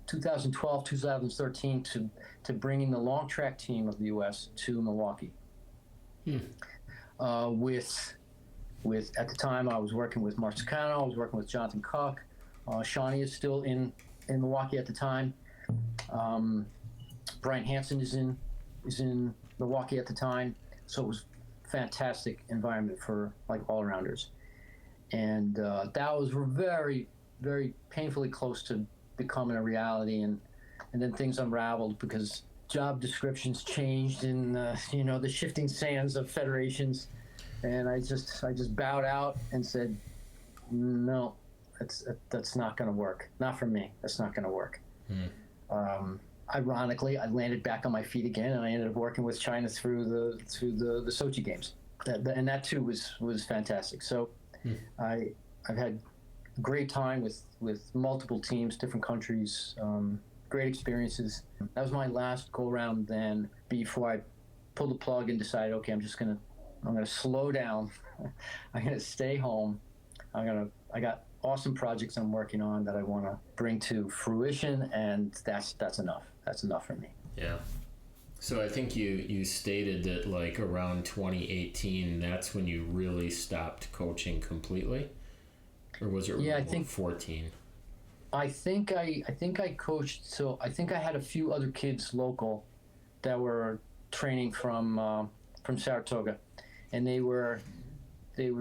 2012, 2013 to bringing the long track team of the U.S. to Milwaukee. with at the time I was working with Marchese, I was working with Jonathan Cook. Shawnee is still in Milwaukee at the time. Brian Hansen is in Milwaukee at the time. So it was fantastic environment for like all rounders, and that was very, very painfully close to becoming a reality, and then things unraveled because job descriptions changed in the shifting sands of federations, and I just bowed out and said, no, that's not going to work. Not for me. That's not going to work. Ironically, I landed back on my feet again, and I ended up working with China through the Sochi games, and that too was fantastic. So I've had a great time with multiple teams, different countries, great experiences. That was my last go round then before I pulled the plug and decided, okay, I'm gonna slow down. I'm gonna stay home. I got awesome projects I'm working on that I want to bring to fruition, and that's enough. That's enough for me. Yeah. So I think you stated that like around 2018, that's when you really stopped coaching completely, or was it? Yeah, I think 14. I think I coached. So I think I had a few other kids local that were training from Saratoga, and they were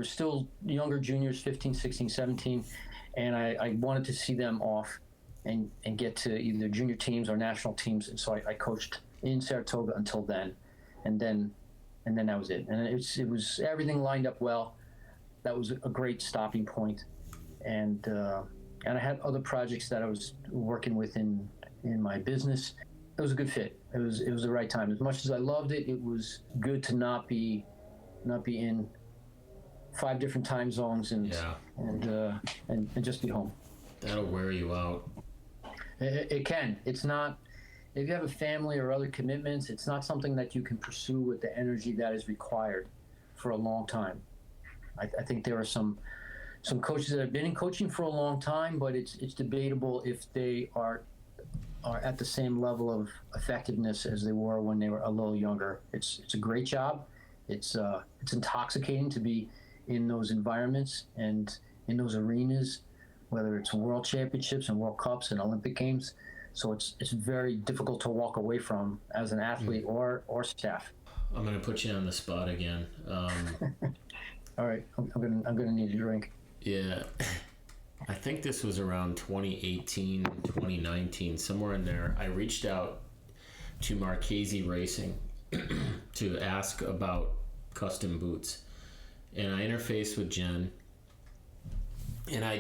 still younger juniors, 15, 16, 17, and I wanted to see them off and get to either junior teams or national teams. And so I coached in Saratoga until then, and then that was it. And it was everything lined up well. That was a great stopping point, and I had other projects that I was working with in my business. It was a good fit. It was the right time. As much as I loved it, it was good to not be in 5 different time zones and just be home. That'll wear you out. It can. It's not. If you have a family or other commitments, it's not something that you can pursue with the energy that is required for a long time. I think there are some coaches that have been in coaching for a long time, but it's debatable if they are at the same level of effectiveness as they were when they were a little younger. It's a great job. It's intoxicating to be in those environments and in those arenas, whether it's world championships and world cups and Olympic games. So it's very difficult to walk away from as an athlete or staff. I'm going to put you on the spot again. All right, I'm gonna need a drink. Yeah, I think this was around 2018, 2019, somewhere in there. I reached out to Marchese Racing to ask about custom boots, and I interfaced with Jen, and I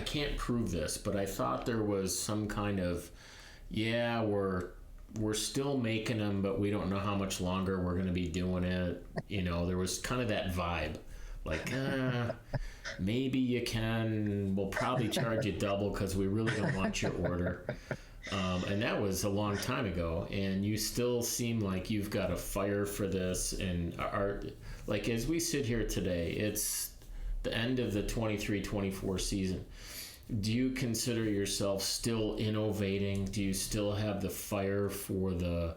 can't prove this, but I thought there was some kind of, we're still making them, but we don't know how much longer we're going to be doing it. There was kind of that vibe, like, maybe you can, we'll probably charge you double because we really don't want your order. And that was a long time ago, and you still seem like you've got a fire for this, and are like, as we sit here today, it's the end of the 23-24 season. Do you consider yourself still innovating? Do you still have the fire for the,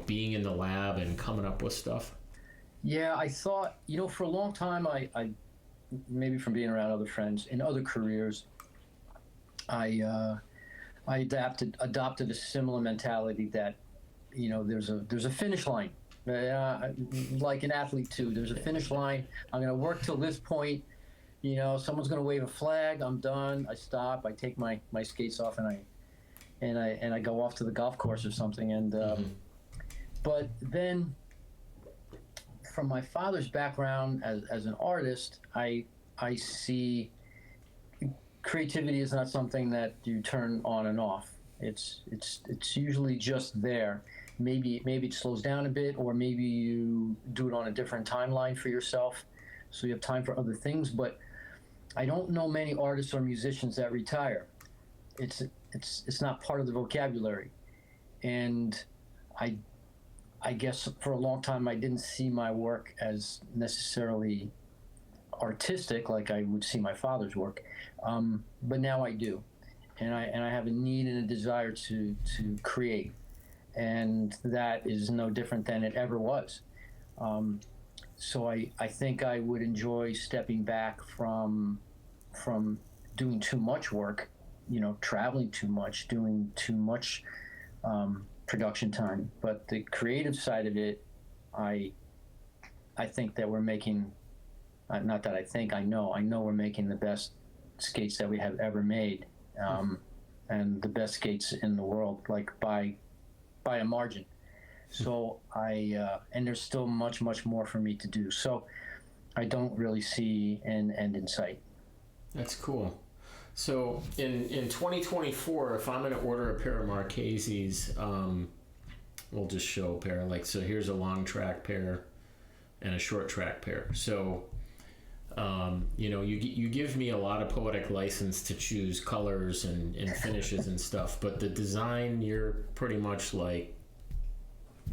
being in the lab and coming up with stuff? Yeah, I thought, for a long time, I maybe from being around other friends in other careers, I adopted a similar mentality that, there's a finish line. Like an athlete too, there's a finish line. I'm going to work till this point. Someone's going to wave a flag. I'm done. I stop. I take my skates off and I go off to the golf course or something. And but then, from my father's background as an artist, I see creativity is not something that you turn on and off. It's usually just there. Maybe it slows down a bit, or maybe you do it on a different timeline for yourself, so you have time for other things. But I don't know many artists or musicians that retire. It's not part of the vocabulary, and I guess for a long time I didn't see my work as necessarily artistic like I would see my father's work, but now I do, and I have a need and a desire to create, and that is no different than it ever was. So I think I would enjoy stepping back from doing too much work, traveling too much, doing too much production time. But the creative side of it, I think that we're making, not that I think, I know we're making the best skates that we have ever made, and the best skates in the world, like by a margin. So and there's still much more for me to do. So I don't really see an end in sight. That's cool. So in 2024, if I'm going to order a pair of Marchese's, we'll just show a pair. Like, so here's a long track pair and a short track pair. So, you give me a lot of poetic license to choose colors and finishes and stuff, but the design, you're pretty much like,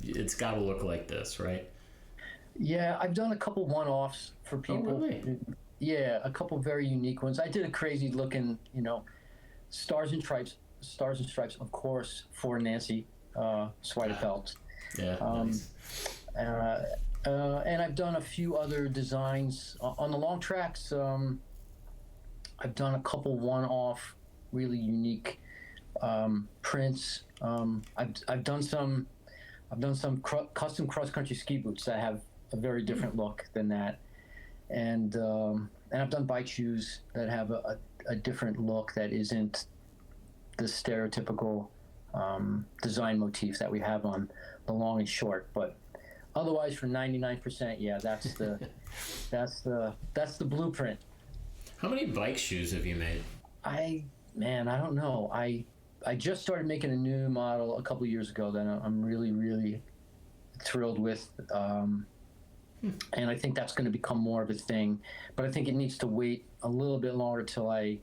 it's got to look like this, right? Yeah, I've done a couple one-offs for people. Oh, really? Yeah, a couple very unique ones. I did a crazy looking, stars and stripes, of course, for Nancy Swiderfeld. Yeah. Nice. And I've done a few other designs on the long tracks. I've done a couple one-off, really unique prints. I've done some custom cross-country ski boots that have a very different look than that, and I've done bike shoes that have a different look that isn't the stereotypical design motif that we have on the long and short. But otherwise, for 99%, yeah, that's the that's the blueprint. How many bike shoes have you made? I don't know. I just started making a new model a couple of years ago that I'm really thrilled with, and I think that's going to become more of a thing. But I think it needs to wait a little bit longer till I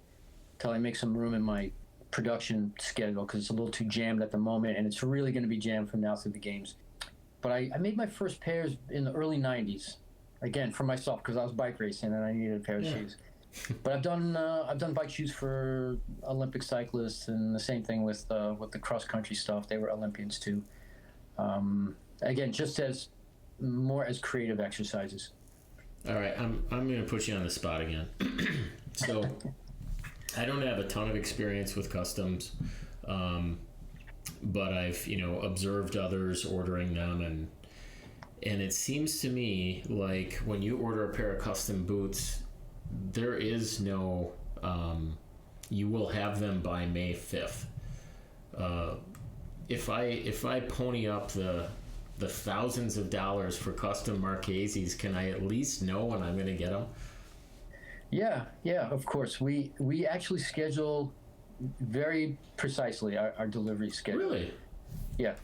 make some room in my production schedule, because it's a little too jammed at the moment, and it's really going to be jammed from now through the games. But I made my first pairs in the early 90s, again, for myself, because I was bike racing and I needed a pair of shoes. But I've done bike shoes for Olympic cyclists, and the same thing with the cross country stuff. They were Olympians too. Again, just as more as creative exercises. All right, I'm going to put you on the spot again. So I don't have a ton of experience with customs, but I've observed others ordering them, and it seems to me like when you order a pair of custom boots, there is no you will have them by May 5th. If I pony up the thousands of dollars for custom Marchese's, can I at least know when I'm going to get them? Yeah, of course. We actually schedule very precisely our delivery schedule. Really? Yeah.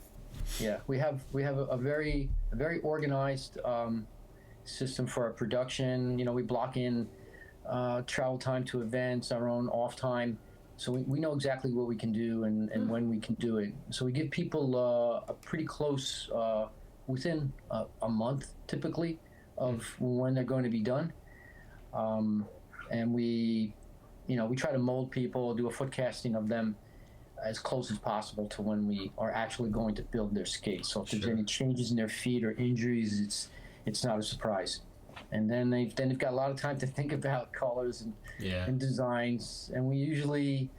We have a very organized system for our production. We block in travel time to events, our own off time, so we know exactly what we can do and when we can do it. So we give people a pretty close, within a month typically, of when they're going to be done. And we try to mold people, do a foot casting of them as close as possible to when we are actually going to build their skates. So if there's any changes in their feet or injuries, it's not a surprise. And then they've got a lot of time to think about colors and designs, and we usually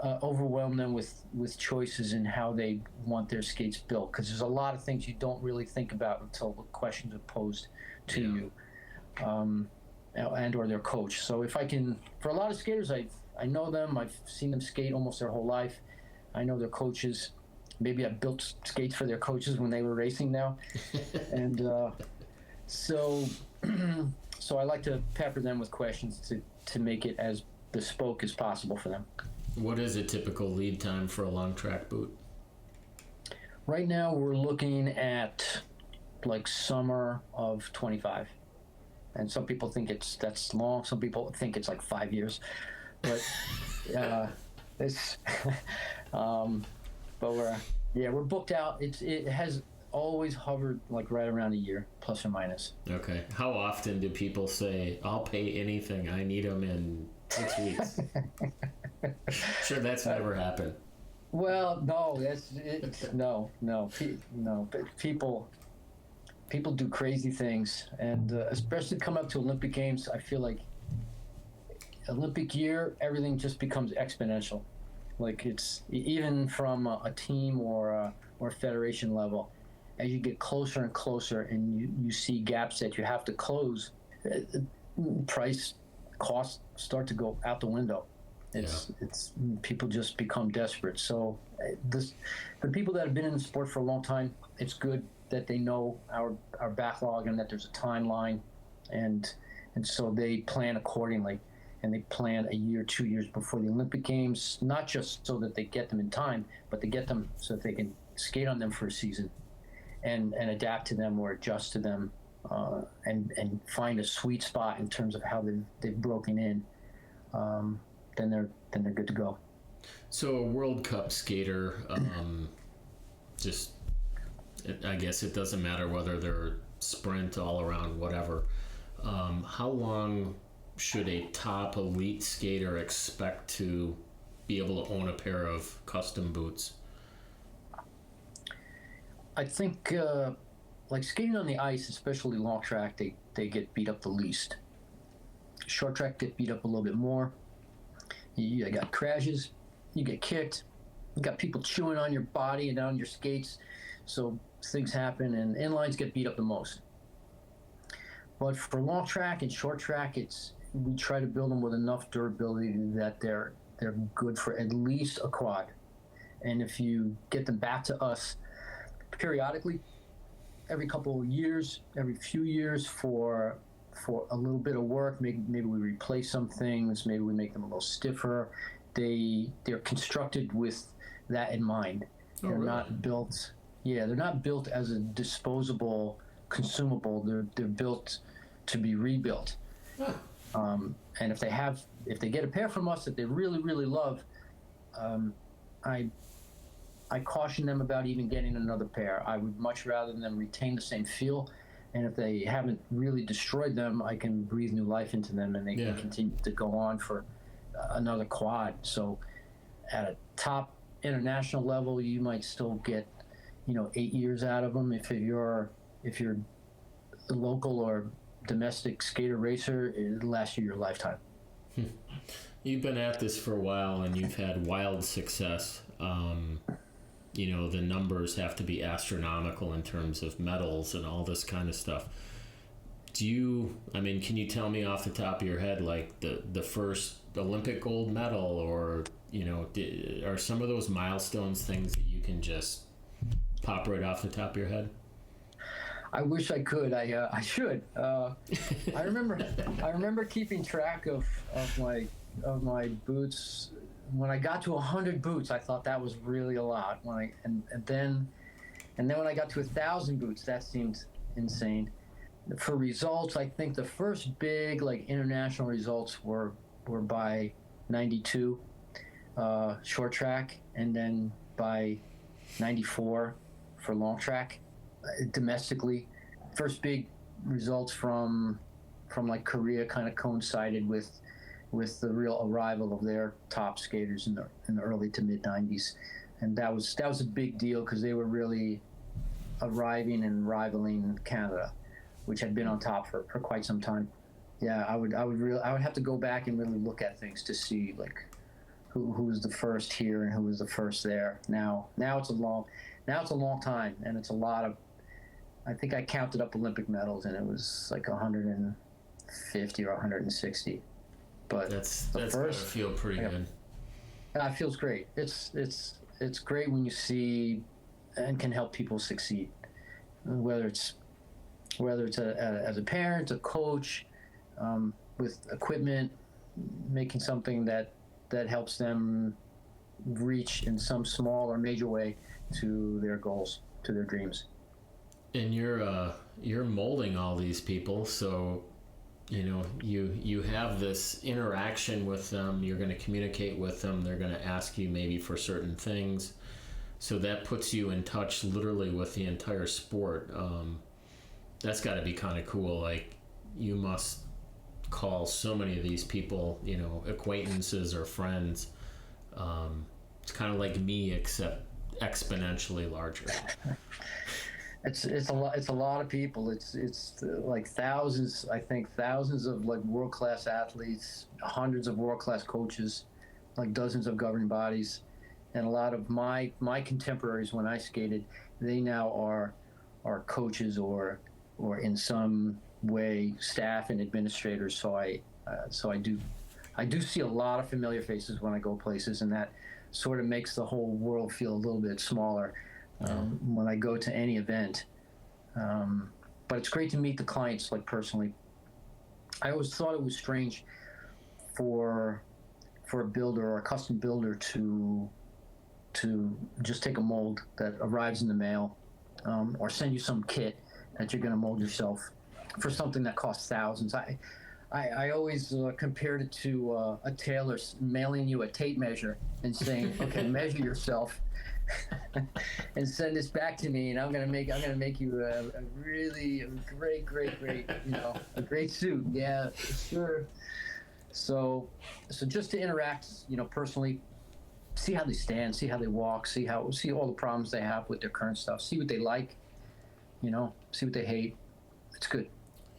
overwhelm them with choices in how they want their skates built, because there's a lot of things you don't really think about until the questions are posed to you, and or their coach. So if I can, for a lot of skaters, I know them, I've seen them skate almost their whole life. I know their coaches. Maybe I built skates for their coaches when they were racing now, and so I like to pepper them with questions to make it as bespoke as possible for them. What is a typical lead time for a long track boot? Right now we're looking at like summer of 25. And some people think that's long. Some people think it's like 5 years. But it's but we're booked out. It has always hovered like right around a year, plus or minus. Okay. How often do people say, "I'll pay anything. I need them in 6 weeks"? Sure, that's never happened. Well, no, no. But people do crazy things, and especially coming up to Olympic Games, I feel like Olympic year, everything just becomes exponential. Like it's even from a team or federation level, as you get closer and closer, and you see gaps that you have to close, price costs start to go out the window. It's people just become desperate. So the people that have been in the sport for a long time, it's good that they know our backlog and that there's a timeline, and so they plan accordingly, and they plan a year, 2 years before the Olympic Games, not just so that they get them in time, but they get them so that they can skate on them for a season, and adapt to them or adjust to them, and find a sweet spot in terms of how they've broken in. Then they're good to go. So a World Cup skater, I guess it doesn't matter whether they're sprint, all around, whatever. How long should a top elite skater expect to be able to own a pair of custom boots? I think like skating on the ice, especially long track, they get beat up the least. Short track get beat up a little bit more. You got crashes, you get kicked, you got people chewing on your body and on your skates, so things happen, and inlines get beat up the most. But for long track and short track, we try to build them with enough durability that they're good for at least a quad. And if you get them back to us periodically, every couple of years, every few years, for a little bit of work, maybe we replace some things, maybe we make them a little stiffer. They're constructed with that in mind. They're really? not built. Yeah, they're not built as a disposable consumable. They're built to be rebuilt. Huh. And if they get a pair from us that they really, really love, I caution them about even getting another pair. I would much rather them retain the same feel, and if they haven't really destroyed them, I can breathe new life into them, and they can continue to go on for another quad. So at a top international level, you might still get 8 years out of them. If you're a local or domestic skater racer, it'll last you your lifetime. You've been at this for a while, and you've had wild success. The numbers have to be astronomical in terms of medals and all this kind of stuff. Can you tell me off the top of your head, like the first Olympic gold medal, or, are some of those milestones things that you can just pop right off the top of your head? I wish I could. I should. I remember keeping track of my boots. When I got to 100 boots, I thought that was really a lot. And then when I got to 1,000 boots, that seemed insane. For results, I think the first big international results were by 92 short track, and then by 94 for long track. Domestically, first big results from Korea kind of coincided with the real arrival of their top skaters in the early to mid 90s, and that was a big deal because they were really arriving and rivaling Canada, which had been on top for quite some time. Yeah, I would have to go back and really look at things to see who was the first here and who was the first there. Now it's a long time, and it's a lot of. I think I counted up Olympic medals, and it was like 150 or 160. But that's gotta feel pretty good. It feels great. It's great when you see and can help people succeed, whether it's as a parent, a coach, with equipment, making something that helps them reach in some small or major way to their goals, to their dreams. And you're molding all these people, so you have this interaction with them. You're going to communicate with them. They're going to ask you maybe for certain things, so that puts you in touch literally with the entire sport. That's got to be kind of cool. Like, you must call so many of these people, acquaintances or friends. It's kind of like me, except exponentially larger. It's a lot of people. It's like thousands. I think thousands of like world class athletes, hundreds of world class coaches, like dozens of governing bodies, and a lot of my contemporaries when I skated, they now are coaches or in some way staff and administrators. So I do see a lot of familiar faces when I go places, and that sort of makes the whole world feel a little bit smaller when I go to any event. But it's great to meet the clients like personally. I always thought it was strange for a builder or a custom builder to just take a mold that arrives in the mail, or send you some kit that you're going to mold yourself for something that costs thousands. I always compared it to a tailor mailing you a tape measure and saying, "Okay, measure yourself, and send this back to me, and I'm gonna make you a really great, a great suit." Yeah, sure. So just to interact, personally, see how they stand, see how they walk, see all the problems they have with their current stuff, see what they like, see what they hate. It's good.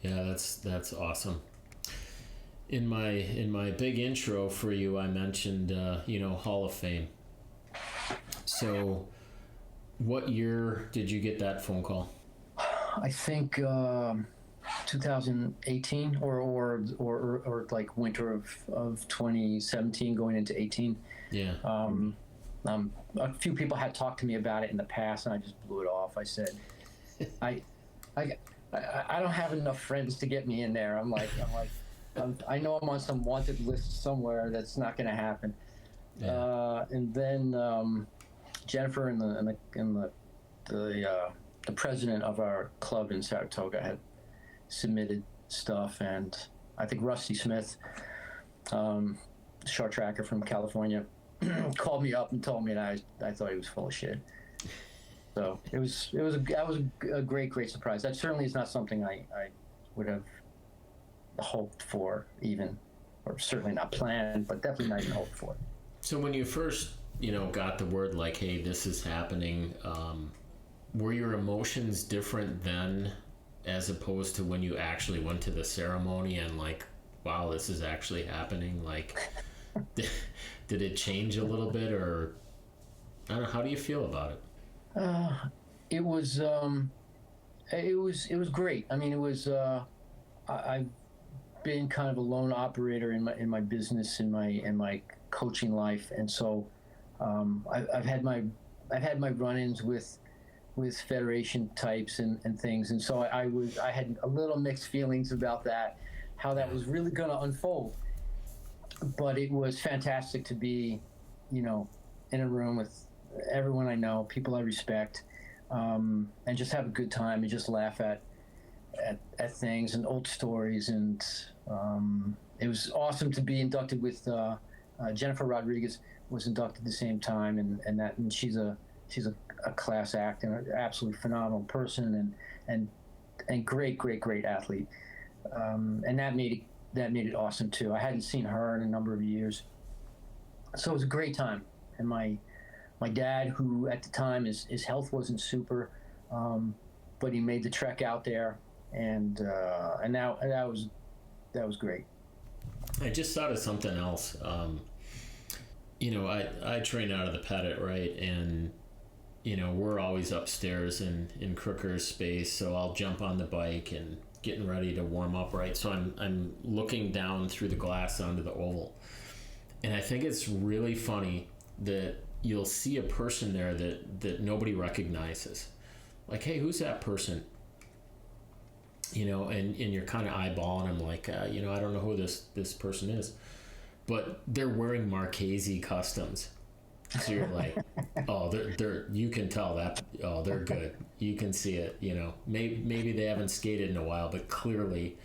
Yeah, that's awesome. In my big intro for you, I mentioned Hall of Fame. So, what year did you get that phone call? I think 2018 or like winter of 2017 going into 18. Yeah. A few people had talked to me about it in the past, and I just blew it off. I said, I don't have enough friends to get me in there. I know I'm on some wanted list somewhere. That's not going to happen. Yeah. And then Jennifer and the president of our club in Saratoga had submitted stuff, and I think Rusty Smith, short tracker from California, called me up and told me, and I thought he was full of shit. So that was a great surprise. That certainly is not something I would have hoped for, even, or certainly not planned, but definitely not even hoped for. So when you first got the word like, hey, this is happening, were your emotions different then as opposed to when you actually went to the ceremony and like, wow, this is actually happening? Like, did it change a little bit, or I don't know, how do you feel about it? It was great. I mean, it was I've been kind of a lone operator in my business, in my coaching life, and so I've had my run-ins with federation types and things, and so I had a little mixed feelings about that, how that was really going to unfold. But it was fantastic to be, in a room with everyone I know, people I respect, and just have a good time and just laugh at things and old stories. And it was awesome to be inducted with Jennifer Rodriguez was inducted at the same time, and she's a class act and an absolutely phenomenal person and great athlete, and that made it awesome too. I hadn't seen her in a number of years, so it was a great time. And my dad, who at the time his health wasn't super, but he made the trek out there, and now that was great. I just thought of something else. I train out of the Pettit, right? And, we're always upstairs in Crooker's space. So I'll jump on the bike and getting ready to warm up, right? So I'm looking down through the glass onto the oval. And I think it's really funny that you'll see a person there that nobody recognizes. Like, hey, who's that person? And you're kind of eyeballing them like, I don't know who this person is. But they're wearing Marchese customs. So you're like, oh, they're you can tell that, oh, they're good. You can see it, Maybe they haven't skated in a while, but clearly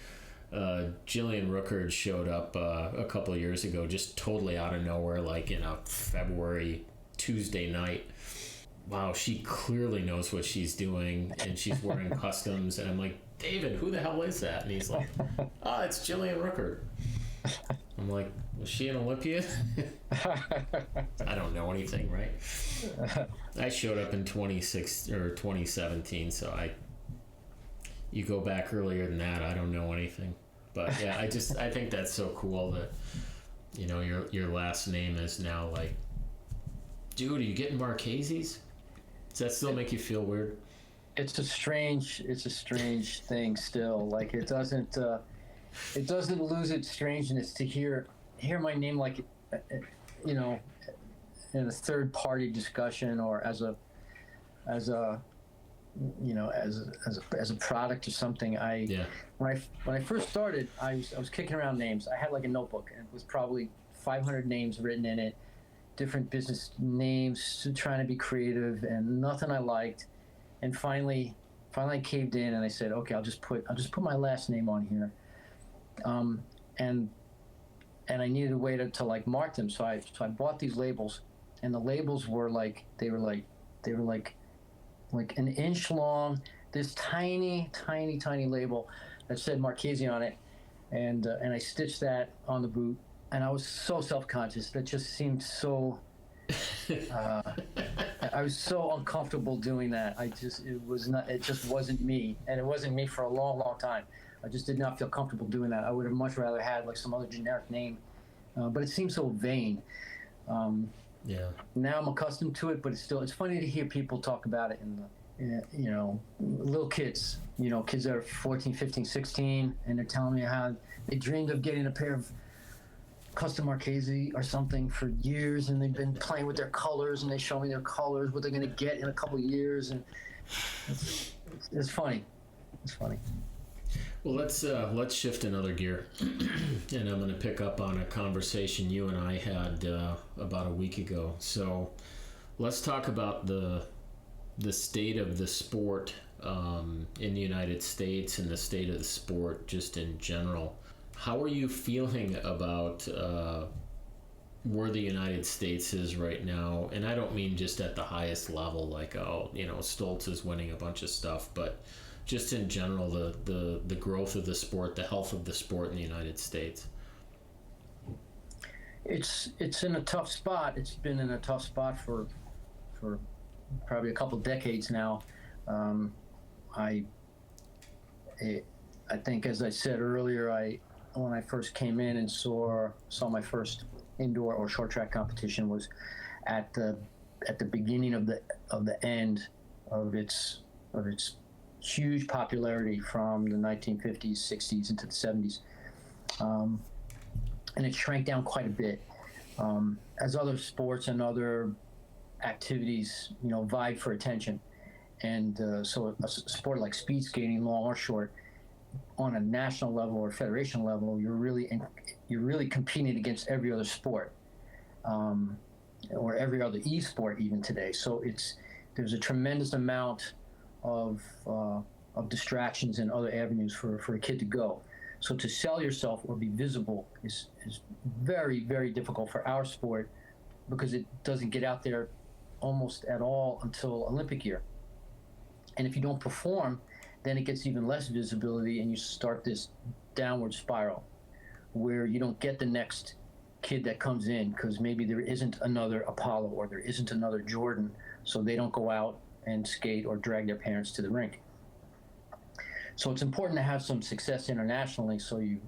Jillian Ruckert showed up a couple of years ago, just totally out of nowhere, like in a February Tuesday night. Wow, she clearly knows what she's doing, and she's wearing customs. And I'm like, David, who the hell is that? And he's like, it's Jillian Ruckert. I'm like, was she an Olympian? I don't know anything, right? I showed up in 26 or 2017, so you go back earlier than that, I don't know anything. But yeah, I think that's so cool that, you know, your last name is now like, dude, are you getting Marchese's? Does that still make you feel weird? It's a strange thing still. Like it doesn't lose its strangeness to hear my name like, you know, in a third party discussion or as a you know, as a product or something. When I first started, I was kicking around names. I had like a notebook, and it was probably 500 names written in it, different business names, trying to be creative, and nothing I liked. And finally I caved in, and I said, okay, I'll just put my last name on here. And I needed a way to like mark them, so I bought these labels, and the labels were like they were like an inch long, this tiny label that said Marchese on it, and I stitched that on the boot, and I was so self-conscious. That just seemed so. I was so uncomfortable doing that. It just wasn't me, and it wasn't me for a long time. I just did not feel comfortable doing that. I would have much rather had like some other generic name, but it seems so vain. Yeah. Now I'm accustomed to it, but it's funny to hear people talk about it you know, little kids, you know, kids that are 14, 15, 16, and they're telling me how they dreamed of getting a pair of custom Marchese or something for years, and they've been playing with their colors, and they show me their colors, what they're going to get in a couple of years, and it's funny. It's funny. Well, let's shift another gear, and I'm going to pick up on a conversation you and I had about a week ago. So, let's talk about the state of the sport in the United States and the state of the sport just in general. How are you feeling about where the United States is right now? And I don't mean just at the highest level, like, oh, you know, Stoltz is winning a bunch of stuff, but just in general, the growth of the sport, the health of the sport in the United States. It's in a tough spot. It's been in a tough spot for probably a couple decades now. I think, as I said earlier, when I first came in and saw my first indoor or short track competition was at the beginning of the end of its huge popularity from the 1950s, 60s into the 70s, and it shrank down quite a bit as other sports and other activities, you know, vied for attention. And so a sport like speed skating, long or short, on a national level or federation level, you're really competing against every other sport, or every other e-sport even today. So there's a tremendous amount of distractions and other avenues for a kid to go. So to sell yourself or be visible is very, very difficult for our sport, because it doesn't get out there almost at all until Olympic year. And if you don't perform, then it gets even less visibility, and you start this downward spiral where you don't get the next kid that comes in because maybe there isn't another Apollo or there isn't another Jordan, so they don't go out and skate or drag their parents to the rink. So it's important to have some success internationally, so you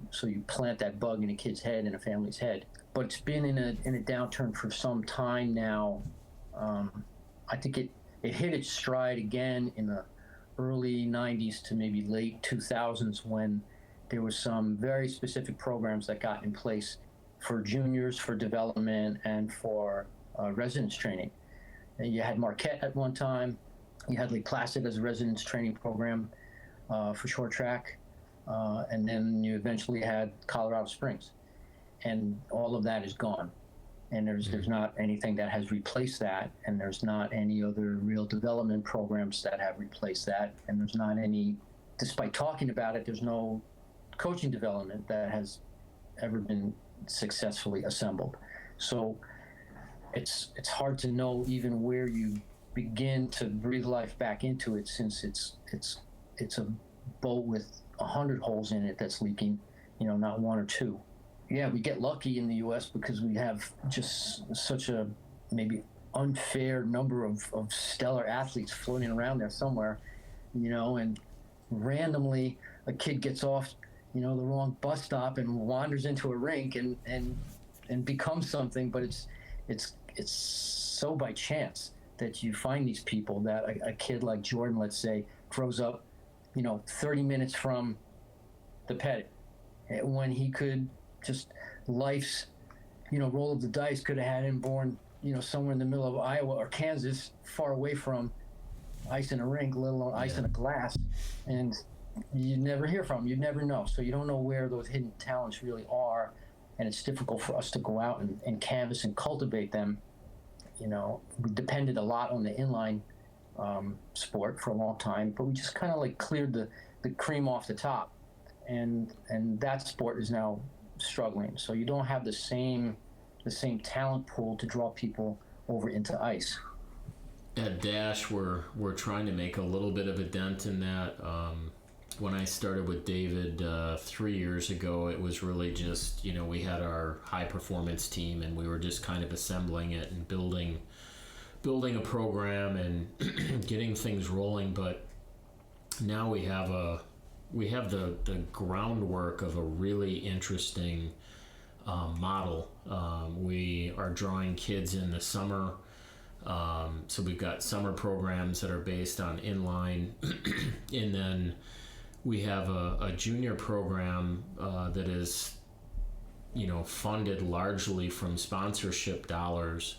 plant that bug in a kid's head and a family's head. But it's been in a downturn for some time now. I think it hit its stride again in the early 90s to maybe late 2000s, when there were some very specific programs that got in place for juniors, for development, and for residence training. And you had Marquette at one time. You had Lake Placid as a residence training program for short track. And then you eventually had Colorado Springs. And all of that is gone. And there's not anything that has replaced that, and there's not any other real development programs that have replaced that, and there's not any, despite talking about it, there's no coaching development that has ever been successfully assembled. So it's hard to know even where you begin to breathe life back into it, since it's a boat with 100 holes in it that's leaking, you know, not one or two. yeah, we get lucky in the U.S. because we have just such a maybe unfair number of stellar athletes floating around there somewhere, and randomly a kid gets off, the wrong bus stop and wanders into a rink and becomes something. But it's so by chance that you find these people that a kid like Jordan, let's say, grows up, 30 minutes from the pet when he could just life's, roll of the dice could have had him born, somewhere in the middle of Iowa or Kansas, far away from ice in a rink, let alone ice in a glass. And you never hear from them. You never know. So you don't know where those hidden talents really are. And it's difficult for us to go out and canvas and cultivate them. We depended a lot on the inline sport for a long time, but we just kind of like cleared the cream off the top. And that sport is now struggling. So you don't have the same talent pool to draw people over into ice. At Dash, we're trying to make a little bit of a dent in that. When I started with David 3 years ago, it was really just, we had our high performance team and we were just kind of assembling it and building a program and getting things rolling. But now we have the groundwork of a really interesting model. We are drawing kids in the summer. So we've got summer programs that are based on inline, and then we have a junior program that is, funded largely from sponsorship dollars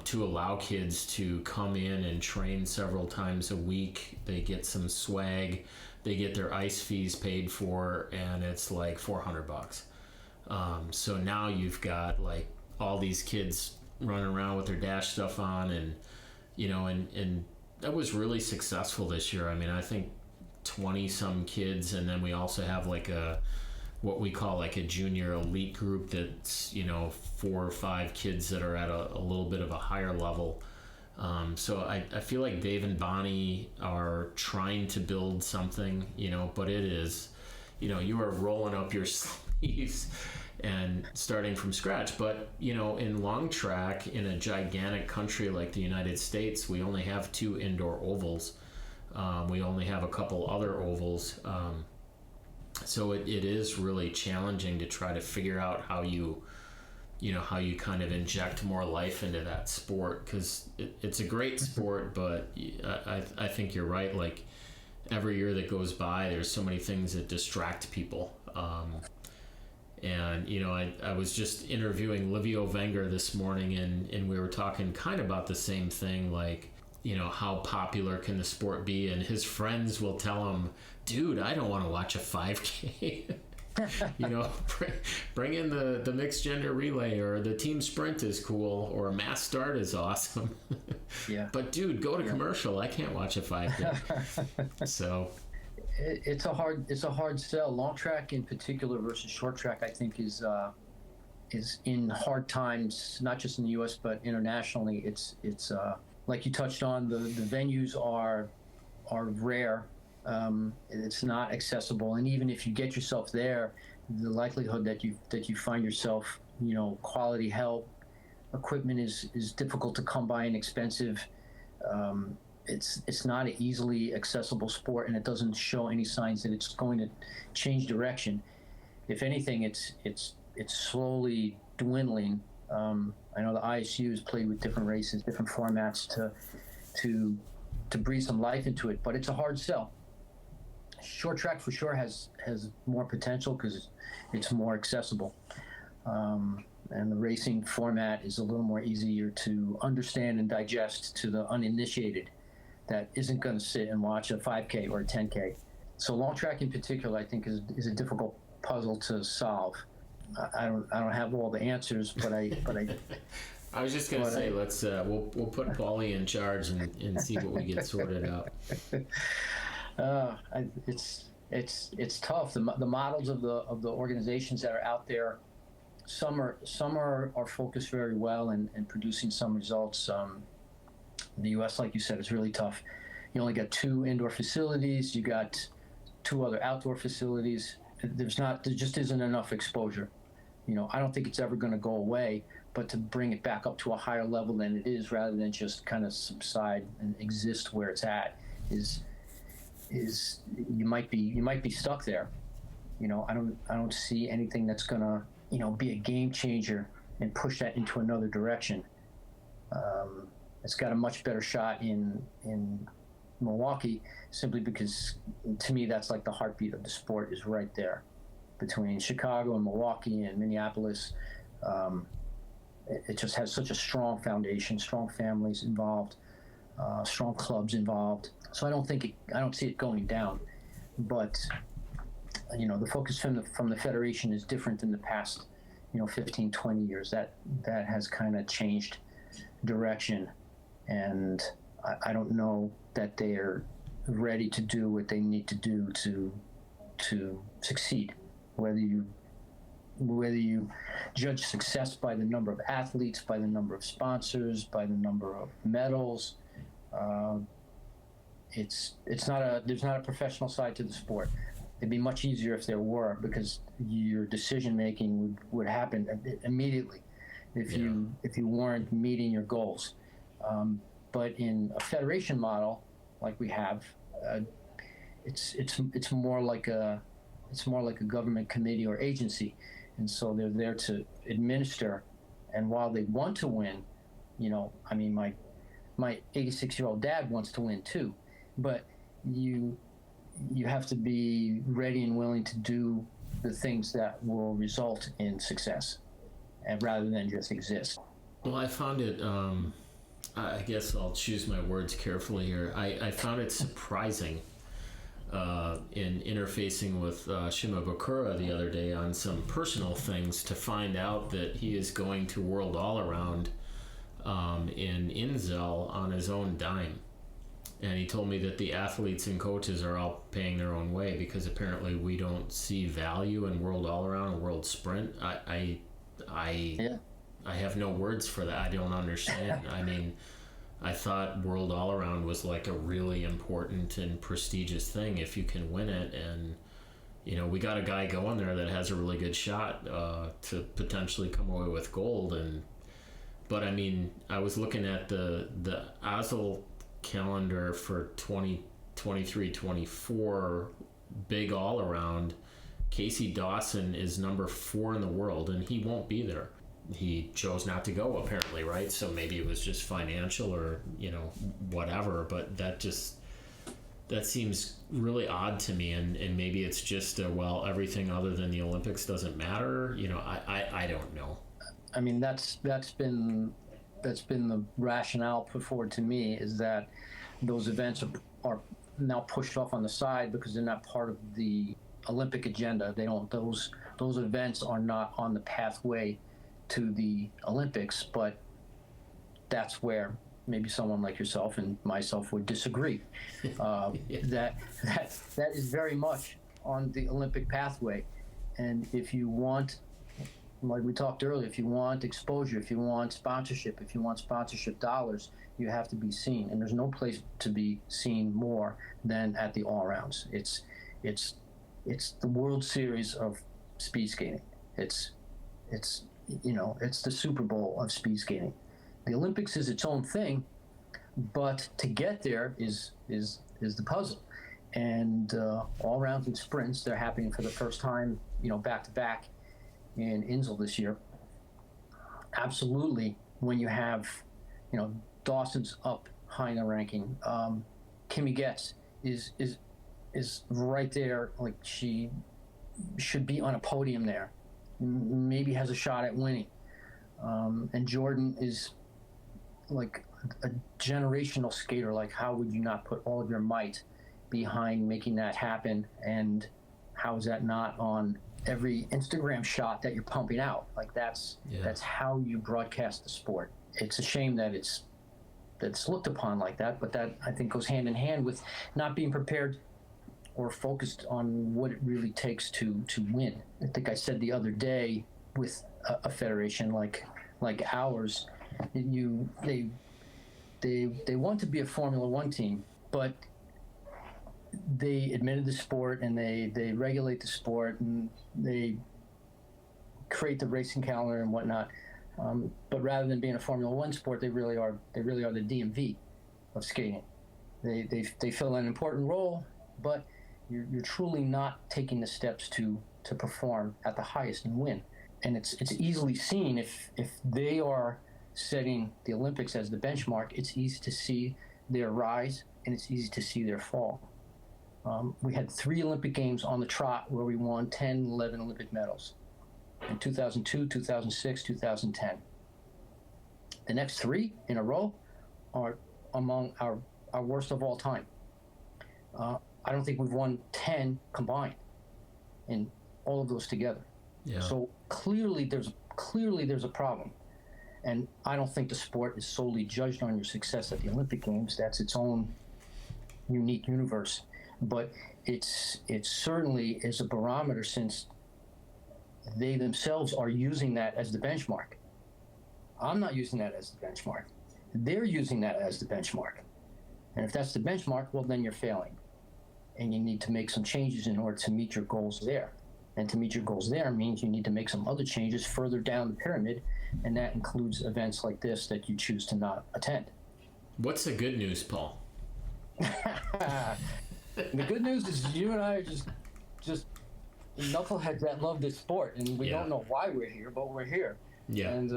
to allow kids to come in and train several times a week. They get some swag, they get their ice fees paid for, and it's like $400. So now you've got like all these kids running around with their Dash stuff on, and and that was really successful this year. I mean, I think 20 some kids, and then we also have like what we call like a junior elite group that's 4 or 5 kids that are at a little bit of a higher level. So I feel like Dave and Bonnie are trying to build something, but it is, you are rolling up your sleeves and starting from scratch. But in long track, in a gigantic country like the United States, we only have 2 indoor ovals. We only have a couple other ovals. So it is really challenging to try to figure out how you kind of inject more life into that sport, because it's a great sport, but I think you're right. Like every year that goes by, there's so many things that distract people. And I was just interviewing Livio Wenger this morning, and we were talking kind of about the same thing, like how popular can the sport be, and his friends will tell him, dude, I don't want to watch a 5K. Bring in the mixed gender relay, or the team sprint is cool, or a mass start is awesome. Yeah. But dude, go to commercial. I can't watch a 5K. So it's a hard sell. Long track in particular versus short track, I think, is in hard times, not just in the U.S. but internationally. It's like you touched on, the venues are rare. It's not accessible, and even if you get yourself there, the likelihood that you find yourself, quality help, equipment is difficult to come by and expensive. It's not an easily accessible sport, and it doesn't show any signs that it's going to change direction. If anything, it's slowly dwindling. I know the ISU has played with different races, different formats to breathe some life into it, but it's a hard sell. Short track for sure has more potential because it's more accessible, and the racing format is a little more easier to understand and digest to the uninitiated that isn't going to sit and watch a 5K or a 10K. So long track in particular, I think, is a difficult puzzle to solve. I don't have all the answers, but I I was just gonna say, let's we'll put Paulie in charge and see what we get sorted out. It's tough. The models of the organizations that are out there, some are focused very well and producing some results. In the U.S., like you said, it's really tough. You only got 2 indoor facilities. You got 2 other outdoor facilities. There just isn't enough exposure. I don't think it's ever going to go away, but to bring it back up to a higher level than it is, rather than just kind of subside and exist where it's at, is you might be stuck there. I don't see anything that's going to be a game changer and push that into another direction. It's got a much better shot in Milwaukee, simply because, to me, that's like the heartbeat of the sport, is right there between Chicago and Milwaukee and Minneapolis. It just has such a strong foundation, strong families involved, strong clubs involved. So I don't see it going down. But the focus from the federation is different than the past 15, 20 years. That has kind of changed direction, and I don't know that they are ready to do what they need to do to succeed. Whether you judge success by the number of athletes, by the number of sponsors, by the number of medals, there's not a professional side to the sport. It'd be much easier if there were, because your decision making would happen immediately if you weren't meeting your goals. But in a federation model like we have, it's more like a government committee or agency, and so they're there to administer. And while they want to win, my 86-year-old dad wants to win too, but you have to be ready and willing to do the things that will result in success, and rather than just exist. Well, I found it, I guess I'll choose my words carefully here. I found it surprising in interfacing with Shimabukuro the other day on some personal things, to find out that he is going to World All-Around in Inzel on his own dime. And he told me that the athletes and coaches are all paying their own way, because apparently we don't see value in World All-Around and World Sprint. I have no words for that. I don't understand. I mean, I thought World All-Around was like a really important and prestigious thing if you can win it. And, we got a guy going there that has a really good shot to potentially come away with gold. But I mean, I was looking at the ASL calendar for 2023-24 big all-around. Casey Dawson is number 4 in the world, and he won't be there. He chose not to go, apparently, right? So maybe it was just financial or whatever, but that seems really odd to me. And maybe it's just everything other than the Olympics doesn't matter. I don't know. I mean, that's been the rationale put forward to me, is that those events are now pushed off on the side because they're not part of the Olympic agenda. Those events are not on the pathway to the Olympics, but that's where maybe someone like yourself and myself would disagree. That is very much on the Olympic pathway. And if you want, like we talked earlier, if you want exposure, if you want sponsorship dollars, you have to be seen. And there's no place to be seen more than at the all-rounds. It's the World Series of speed skating. It's the Super Bowl of speed skating. The Olympics is its own thing, but to get there is the puzzle. And all-rounds and sprints, they're happening for the first time, back-to-back in Inzel this year. Absolutely, when you have, Dawson's up high in the ranking. Kimmy Getz is right there. Like, she should be on a podium there. Maybe has a shot at winning. And Jordan is like a generational skater. Like, how would you not put all of your might behind making that happen? And how is that not on every Instagram shot that you're pumping out? Like, that's how you broadcast the sport. It's a shame that it's looked upon like that, but that, I think, goes hand in hand with not being prepared or focused on what it really takes to win. I think I said the other day, with a federation like ours, they want to be a Formula One team, but they admitted the sport and they regulate the sport, and they create the racing calendar and whatnot. But rather than being a Formula One sport, they really are the DMV of skating. They fill an important role, but you're truly not taking the steps to perform at the highest and win. And it's easily seen if they are setting the Olympics as the benchmark. It's easy to see their rise, and it's easy to see their fall. We had 3 Olympic Games on the trot where we won 10, 11 Olympic medals in 2002, 2006, 2010. The next 3 in a row are among our worst of all time. I don't think we've won 10 combined in all of those together. Yeah. So clearly there's a problem. And I don't think the sport is solely judged on your success at the Olympic Games. That's its own unique universe. But it certainly is a barometer, since they themselves are using that as the benchmark. I'm not using that as the benchmark. They're using that as the benchmark. And if that's the benchmark, well, then you're failing. And you need to make some changes in order to meet your goals there. And to meet your goals there means you need to make some other changes further down the pyramid, and that includes events like this that you choose to not attend. What's the good news, Paul? The good news is you and I are just knuckleheads that love this sport, and we don't know why we're here, but we're here. Yeah. And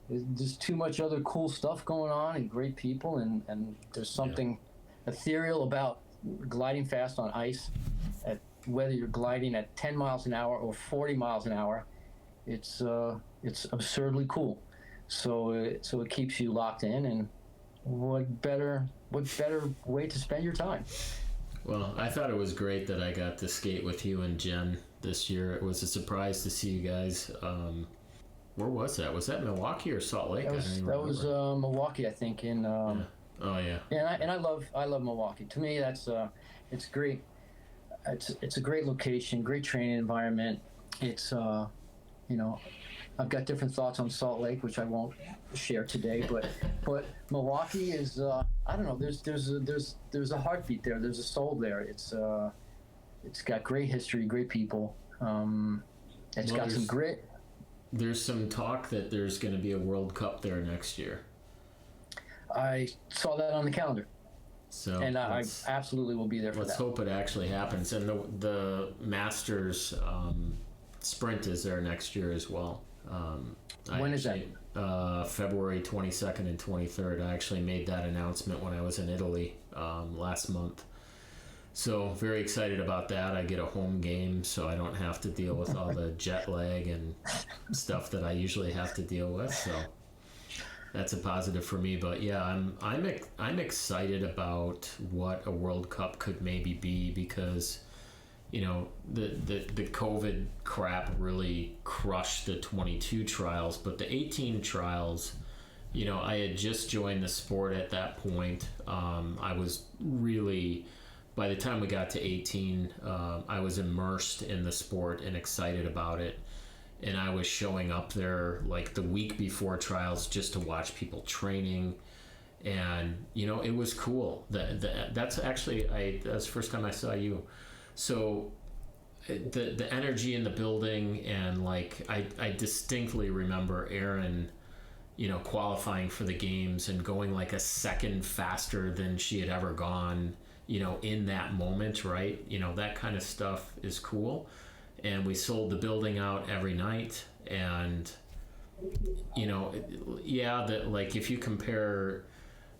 there's just too much other cool stuff going on, and great people, and there's something ethereal about gliding fast on ice. Whether you're gliding at 10 miles an hour or 40 miles an hour, it's absurdly cool. So it keeps you locked in, and what better way to spend your time? Well, I thought it was great that I got to skate with you and Jen this year. It was a surprise to see you guys. Where was that? Was that Milwaukee or Salt Lake? That was Milwaukee, I think. In Oh yeah. And I love Milwaukee. To me, that's it's great. It's a great location, great training environment. It's I've got different thoughts on Salt Lake, which I won't share today. But Milwaukee is I don't know. There's a heartbeat there. There's a soul there. It's got great history, great people. It's got some grit. There's some talk that there's going to be a World Cup there next year. I saw that on the calendar. So and I absolutely will be there for that. Let's hope it actually happens. And the Masters sprint is there next year as well. When is that? February 22nd and 23rd. I actually made that announcement when I was in Italy last month. So very excited about that. I get a home game, so I don't have to deal with all the jet lag and stuff that I usually have to deal with. So that's a positive for me. But yeah, I'm excited about what a World Cup could maybe be, because the COVID crap really crushed the 22 trials, but the 18 trials, I had just joined the sport at that point. I was really, by the time we got to 18, I was immersed in the sport and excited about it. And I was showing up there like the week before trials just to watch people training. And, it was cool. That's actually, that's the first time I saw you. So the energy in the building, and like, I distinctly remember Erin, qualifying for the games and going like a second faster than she had ever gone, in that moment, right? That kind of stuff is cool. And we sold the building out every night. And, like if you compare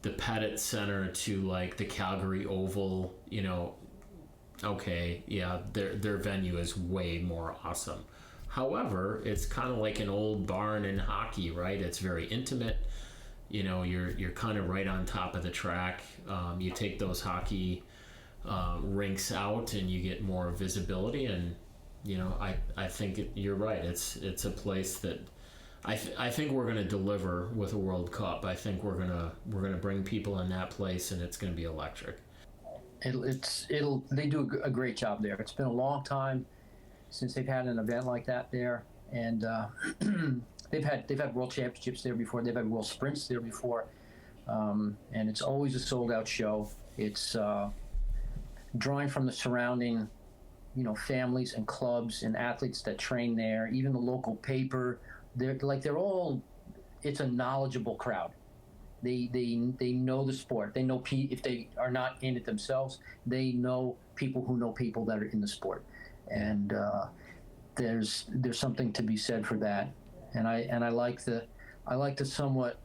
the Pettit Center to like the Calgary Oval, okay, yeah, their venue is way more awesome. However, it's kind of like an old barn in hockey, right? It's very intimate. You're kind of right on top of the track. You take those hockey rinks out and you get more visibility. And I think you're right. It's a place that I think we're going to deliver with a World Cup. I think we're gonna bring people in that place, and it's going to be electric. They do a great job there. It's been a long time since they've had an event like that there, and they've had world championships there before. They've had world sprints there before, and it's always a sold out show. It's drawing from the surrounding families and clubs and athletes that train there, even the local paper. They're all. It's a knowledgeable crowd. They know the sport. They know if they are not in it themselves, they know people who know people that are in the sport, and there's something to be said for that. And I like the somewhat,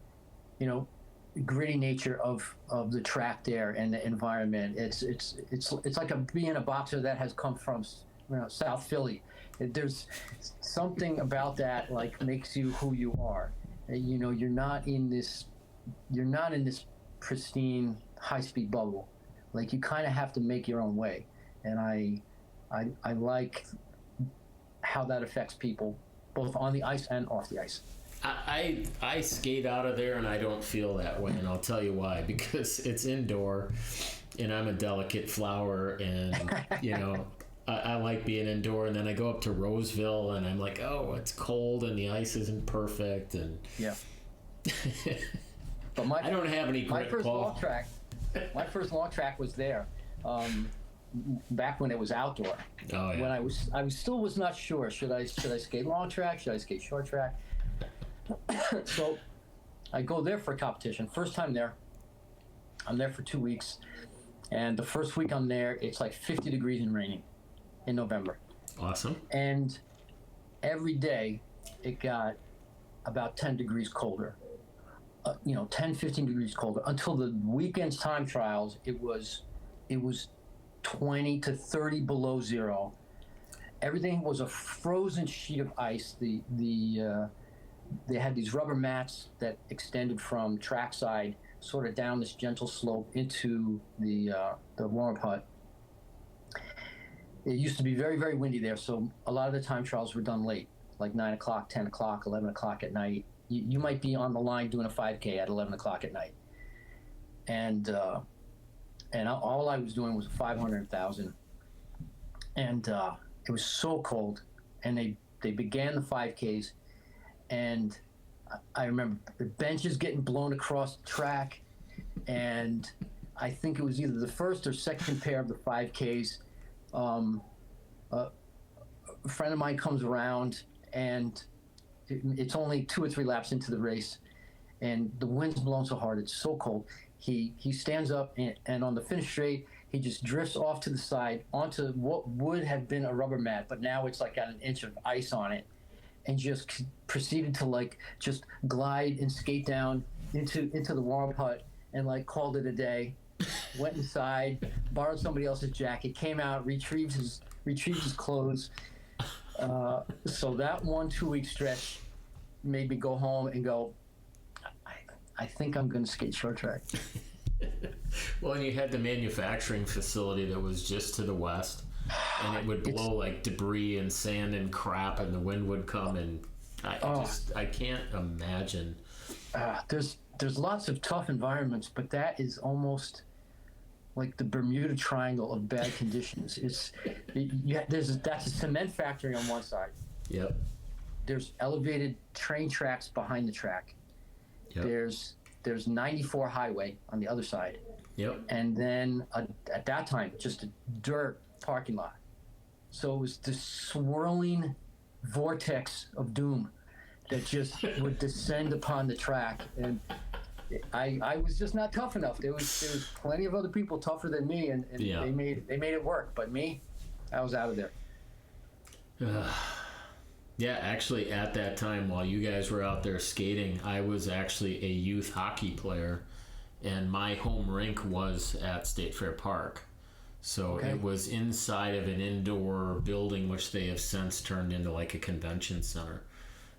gritty nature of the track there and the environment. It's like being a boxer that has come from South Philly. There's something about that like makes you who you are. You're not in this pristine high-speed bubble. Like, you kind of have to make your own way, and I like how that affects people both on the ice and off the ice. I skate out of there and I don't feel that way, and I'll tell you why. Because it's indoor and I'm a delicate flower, and I like being indoor, and then I go up to Roseville and I'm like, oh, it's cold and the ice isn't perfect, and yeah. But I don't have any my grip, first Paul. my first long track was there, back when it was outdoor. Oh yeah. When I was not sure, should I skate long track, should I skate short track? So I go there for a competition. First time there, I'm there for 2 weeks, and the first week I'm there, it's like 50 degrees and raining in November. Awesome. And every day it got about 10 degrees colder. 10, 15 degrees colder until the weekend's time trials. It was 20 to 30 below zero. Everything was a frozen sheet of ice. They had these rubber mats that extended from trackside sort of down this gentle slope into the warm-up hut. It used to be very, very windy there, so a lot of the time trials were done late, like 9 o'clock, 10 o'clock, 11 o'clock at night. You might be on the line doing a 5K at 11 o'clock at night. And all I was doing was 500,000. And it was so cold. And they began the 5Ks. And I remember the benches getting blown across the track. And I think it was either the first or second pair of the 5Ks. A friend of mine comes around, and it's only 2 or 3 laps into the race, and the wind's blowing so hard, it's so cold. He stands up, and on the finish straight, he just drifts off to the side onto what would have been a rubber mat, but now it's like got an inch of ice on it, and just proceeded to just glide and skate down into the warm-up hut, and called it a day. Went inside, borrowed somebody else's jacket, came out, retrieved his clothes. So that 1 2-week stretch made me go home and go, I think I'm going to skate short track. Well, and you had the manufacturing facility that was just to the west, and it would blow like debris and sand and crap, and the wind would come, and I can't imagine. There's lots of tough environments, but that is almost like the Bermuda Triangle of bad conditions. That's a cement factory on one side. Yep. There's elevated train tracks behind the track. Yep. There's 94 highway on the other side. Yep. And then at that time, just a dirt parking lot. So it was this swirling vortex of doom that just would descend upon the track, and I was just not tough enough. There was plenty of other people tougher than me, and yeah. they made it work. But me, I was out of there. Yeah, actually, at that time, while you guys were out there skating, I was actually a youth hockey player, and my home rink was at State Fair Park. So It was inside of an indoor building, which they have since turned into like a convention center.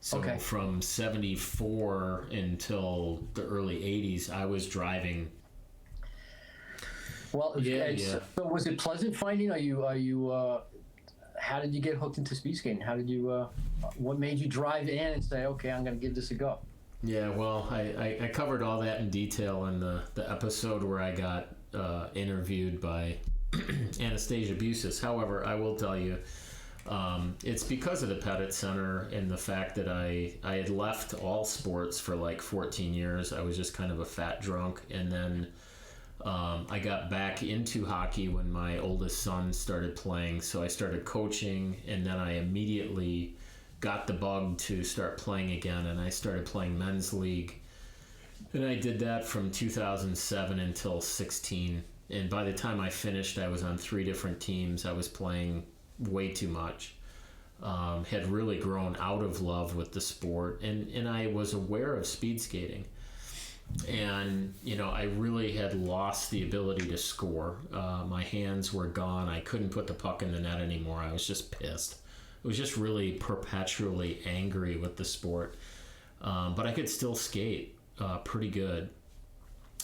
So from 74 until the early 80s, I was driving. Well, so was it pleasant finding? Are you how did you get hooked into speed skating? How did you what made you drive in and say, okay, I'm going to give this a go? Yeah, well, I covered all that in detail in the episode where I got interviewed by Anastasia Busis. However, I will tell you, it's because of the Pettit Center and the fact that I had left all sports for like 14 years. I was just kind of a fat drunk, and then I got back into hockey when my oldest son started playing, so I started coaching, and then I immediately got the bug to start playing again, and I started playing men's league. And I did that from 2007 until 16. And by the time I finished, I was on 3 different teams. I was playing way too much. Had really grown out of love with the sport, and I was aware of speed skating. And, I really had lost the ability to score. My hands were gone. I couldn't put the puck in the net anymore. I was just pissed. I was just really perpetually angry with the sport. But I could still skate pretty good.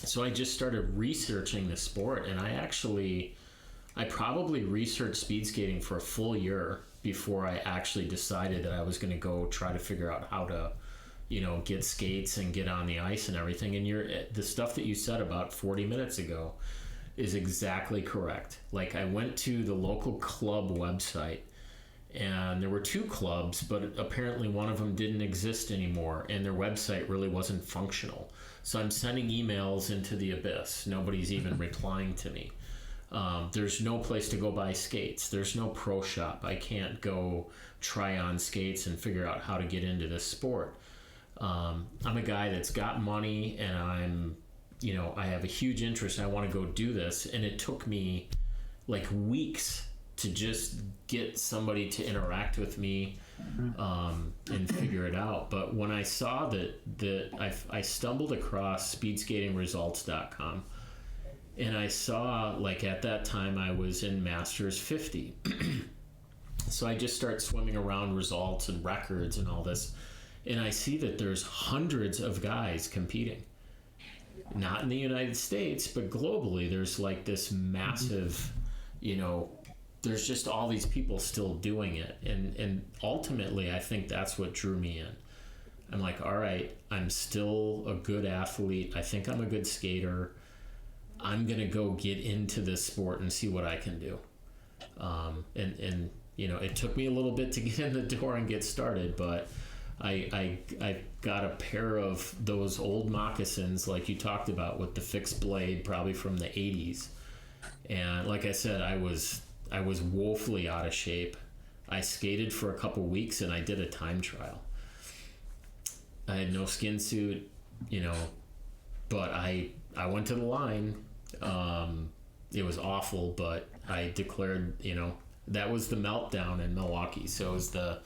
So I just started researching the sport, and I probably researched speed skating for a full year before I actually decided that I was going to go try to figure out how to, get skates and get on the ice and everything. And the stuff that you said about 40 minutes ago is exactly correct. Like, I went to the local club website, and there were 2 clubs, but apparently one of them didn't exist anymore, and their website really wasn't functional. So I'm sending emails into the abyss. Nobody's even replying to me. There's no place to go buy skates. There's no pro shop. I can't go try on skates and figure out how to get into this sport. I'm a guy that's got money, and I have a huge interest. I want to go do this. And it took me like weeks to just get somebody to interact with me and figure it out. But when I saw that I stumbled across speedskatingresults.com, and I saw, like, at that time I was in Masters 50. So I just start swimming around results and records and all this, and I see that there's hundreds of guys competing. Not in the United States, but globally. There's like this massive, there's just all these people still doing it. And ultimately, I think that's what drew me in. I'm like, all right, I'm still a good athlete. I think I'm a good skater. I'm going to go get into this sport and see what I can do. And it took me a little bit to get in the door and get started, but I got a pair of those old moccasins like you talked about with the fixed blade, probably from the 80s. And like I said, I was woefully out of shape. I skated for a couple weeks, and I did a time trial. I had no skin suit, but I went to the line. It was awful, but I declared, that was the meltdown in Milwaukee. So it was the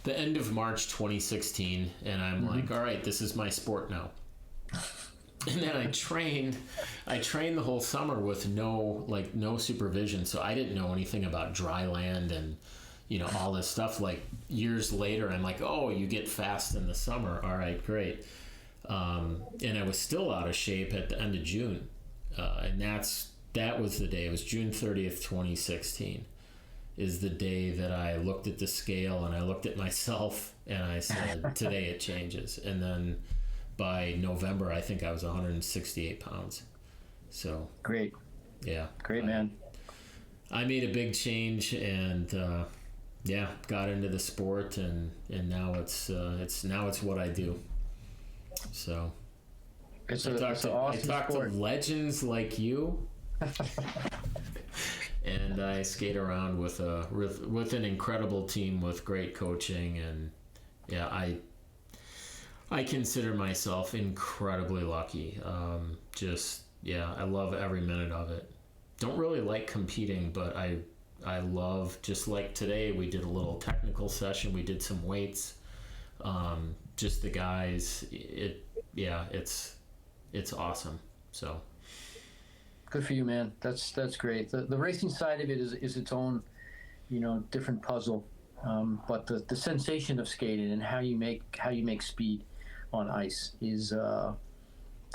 end of March 2016, and I'm like, all right, this is my sport now. And then I trained the whole summer with no supervision. So I didn't know anything about dry land and, all this stuff. Like, years later, I'm like, oh, you get fast in the summer. All right, great. And I was still out of shape at the end of June. And that was the day. It was June 30th, 2016 is the day that I looked at the scale and I looked at myself and I said, today it changes. And then by November, I think I was 168 pounds. So great. Yeah. Great, man. I made a big change, and got into the sport, and now it's what I do. So I talk to legends like you, and I skate around with an incredible team with great coaching, and I consider myself incredibly lucky. I love every minute of it. Don't really like competing, but I love, just like today, we did a little technical session. We did some weights. Just the guys. It's awesome. So good for you, man. That's great. The racing side of it is its own, different puzzle. But the sensation of skating and how you make speed on ice is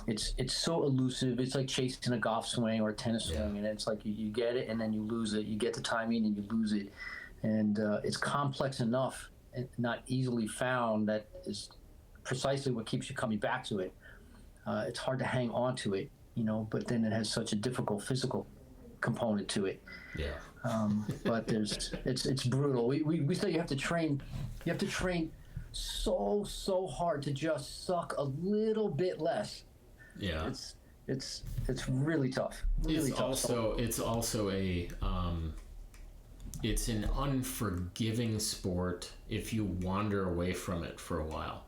it's so elusive. It's like chasing a golf swing or a tennis swing, and it's like you get it and then you lose it. You get the timing and you lose it, and it's complex enough and not easily found. That is precisely what keeps you coming back to it. It's hard to hang on to it, but then it has such a difficult physical component to it. Yeah. But it's brutal. We say you have to train so hard to just suck a little bit less. Yeah. it's really tough. Really tough. It's also a it's an unforgiving sport if you wander away from it for a while.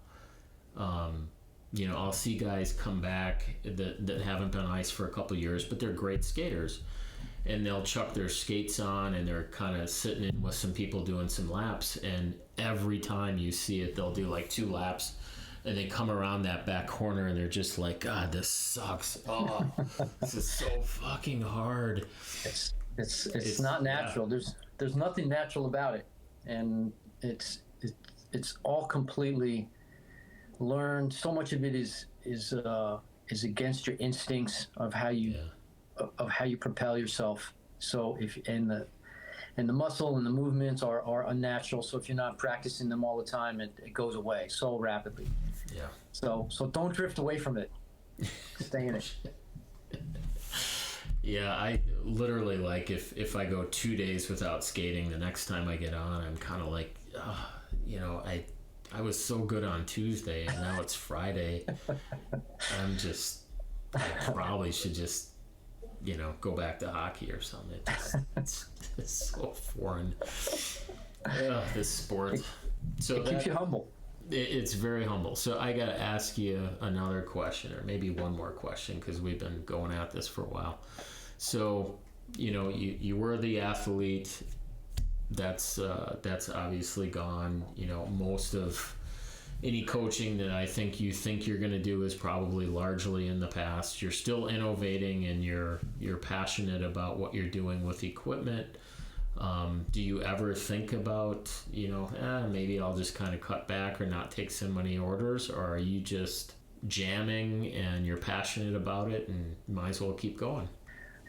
I'll see guys come back that haven't been on ice for a couple of years, but they're great skaters, and they'll chuck their skates on and they're kind of sitting in with some people doing some laps, and every time you see it, they'll do like 2 laps and they come around that back corner and they're just like, God, this sucks. Oh, this is so fucking hard. It's not natural. Yeah. There's nothing natural about it, and it's all completely learned. So much of it is against your instincts of how you propel yourself. So if and the muscle and the movements are unnatural. So if you're not practicing them all the time, it goes away so rapidly. Yeah. So don't drift away from it. Stay in it. Yeah, I literally, like, if I go 2 days without skating, the next time I get on, I'm kind of like, I was so good on Tuesday and now it's Friday. I probably should just, go back to hockey or something. It's so foreign. This sport. So it keeps you humble. It's very humble. So I got to ask you another question, or maybe one more question, because we've been going at this for a while. So, you were the athlete. That's obviously gone. Most of any coaching that I think you're going to do is probably largely in the past. You're still innovating, and you're passionate about what you're doing with equipment. Do you ever think about, maybe I'll just kind of cut back or not take so many orders, or are you just jamming and you're passionate about it and might as well keep going?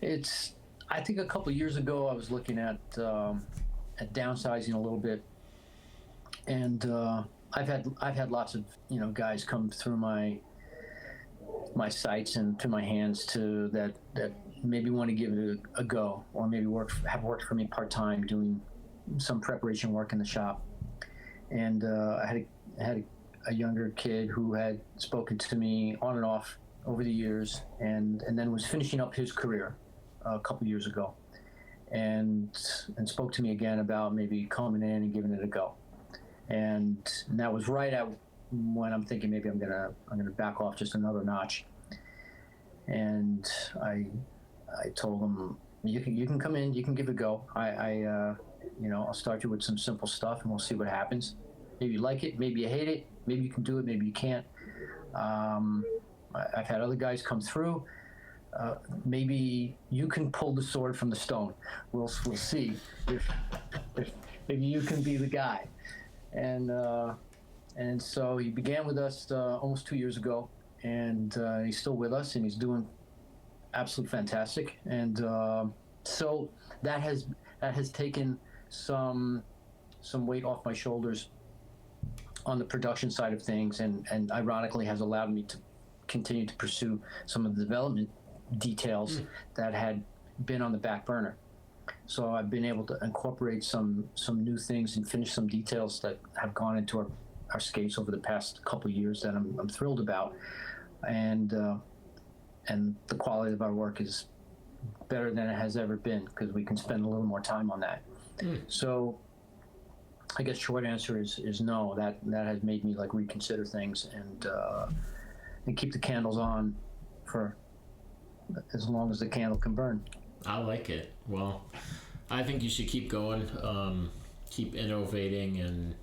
I think a couple of years ago I was looking at downsizing a little bit, and I've had lots of guys come through my sites and through my hands that maybe want to give it a go, or maybe have worked for me part-time doing some preparation work in the shop. And I had a younger kid who had spoken to me on and off over the years, and then was finishing up his career a couple years ago, and spoke to me again about maybe coming in and giving it a go. And that was right at when I'm thinking maybe I'm gonna back off just another notch. And I told him, you can come in, you can give it a go. I'll start you with some simple stuff and we'll see what happens. Maybe you like it, maybe you hate it, maybe you can do it, maybe you can't. I've had other guys come through. Maybe you can pull the sword from the stone. We'll see if maybe you can be the guy. And so he began with us almost 2 years ago, and he's still with us, and he's doing absolutely fantastic. And so that has taken some weight off my shoulders on the production side of things, and ironically has allowed me to continue to pursue some of the development details that had been on the back burner. So I've been able to incorporate some new things and finish some details that have gone into our skates over the past couple of years that I'm thrilled about, and the quality of our work is better than it has ever been because we can spend a little more time on that. So I guess short answer is no. That has made me like reconsider things and keep the candles on for as long as the candle can burn. I like it. Well, I think you should keep going, keep innovating, and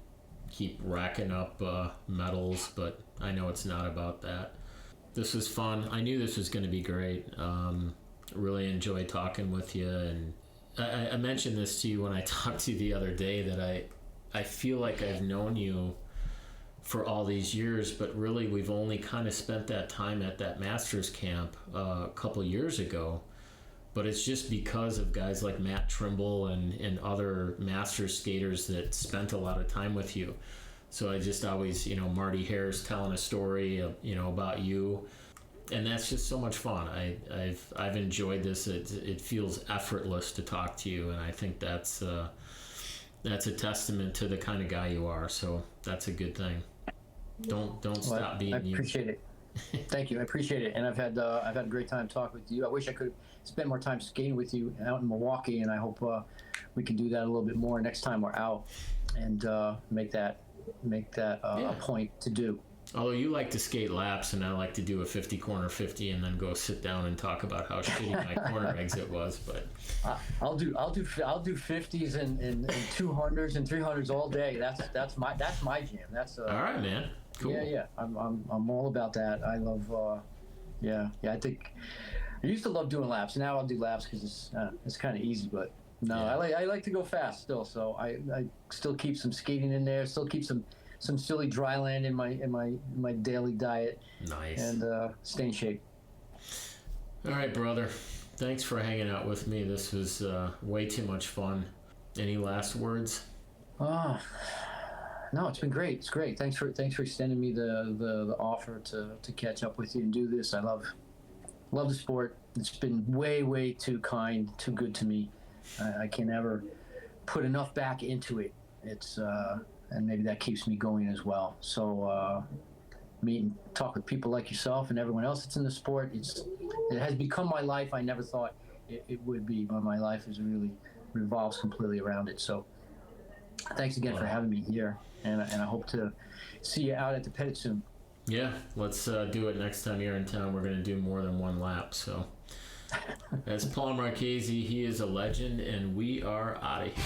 keep racking up medals, but I know it's not about that. This was fun. I knew this was going to be great. Really enjoyed talking with you, and I mentioned this to you when I talked to you the other day that I feel like I've known you for all these years, but really we've only kind of spent that time at that Masters camp a couple years ago. But it's just because of guys like Matt Trimble and other Masters skaters that spent a lot of time with you. So I just always, Marty Hare's telling a story, about you, and that's just so much fun. I've enjoyed this. It feels effortless to talk to you, and I think that's a testament to the kind of guy you are. So that's a good thing. Don't stop being you. I appreciate it. Thank you. I appreciate it. And I've had a great time talking with you. I wish I could spend more time skating with you out in Milwaukee, and I hope we can do that a little bit more next time we're out, and make that a point to do. Although you like to skate laps, and I like to do a 50 corner 50, and then go sit down and talk about how shitty my corner exit was. But I'll do 50s and 200s and 300s all day. That's my jam. That's all right, man. Cool. Yeah. I'm all about that. I love. I think I used to love doing laps. Now I'll do laps because it's kind of easy. But no, Yeah. I like to go fast still. So I still keep some skating in there. Still keep some silly dry land in my daily diet. Nice. And stay in shape. All right, brother. Thanks for hanging out with me. This was way too much fun. Any last words? No, it's been great. It's great. Thanks for extending me the offer to catch up with you and do this. I love the sport. It's been way too kind, too good to me. I can never put enough back into it. It's and maybe that keeps me going as well. So meet and talk with people like yourself and everyone else that's in the sport. It has become my life. I never thought it would be, but my life really revolves completely around it. So thanks again for having me here, and I hope to see you out at the Pettit soon. Yeah, let's do it next time you're in town. We're going to do more than one lap. So that's Paul Marchese. He is a legend, and we are out of here.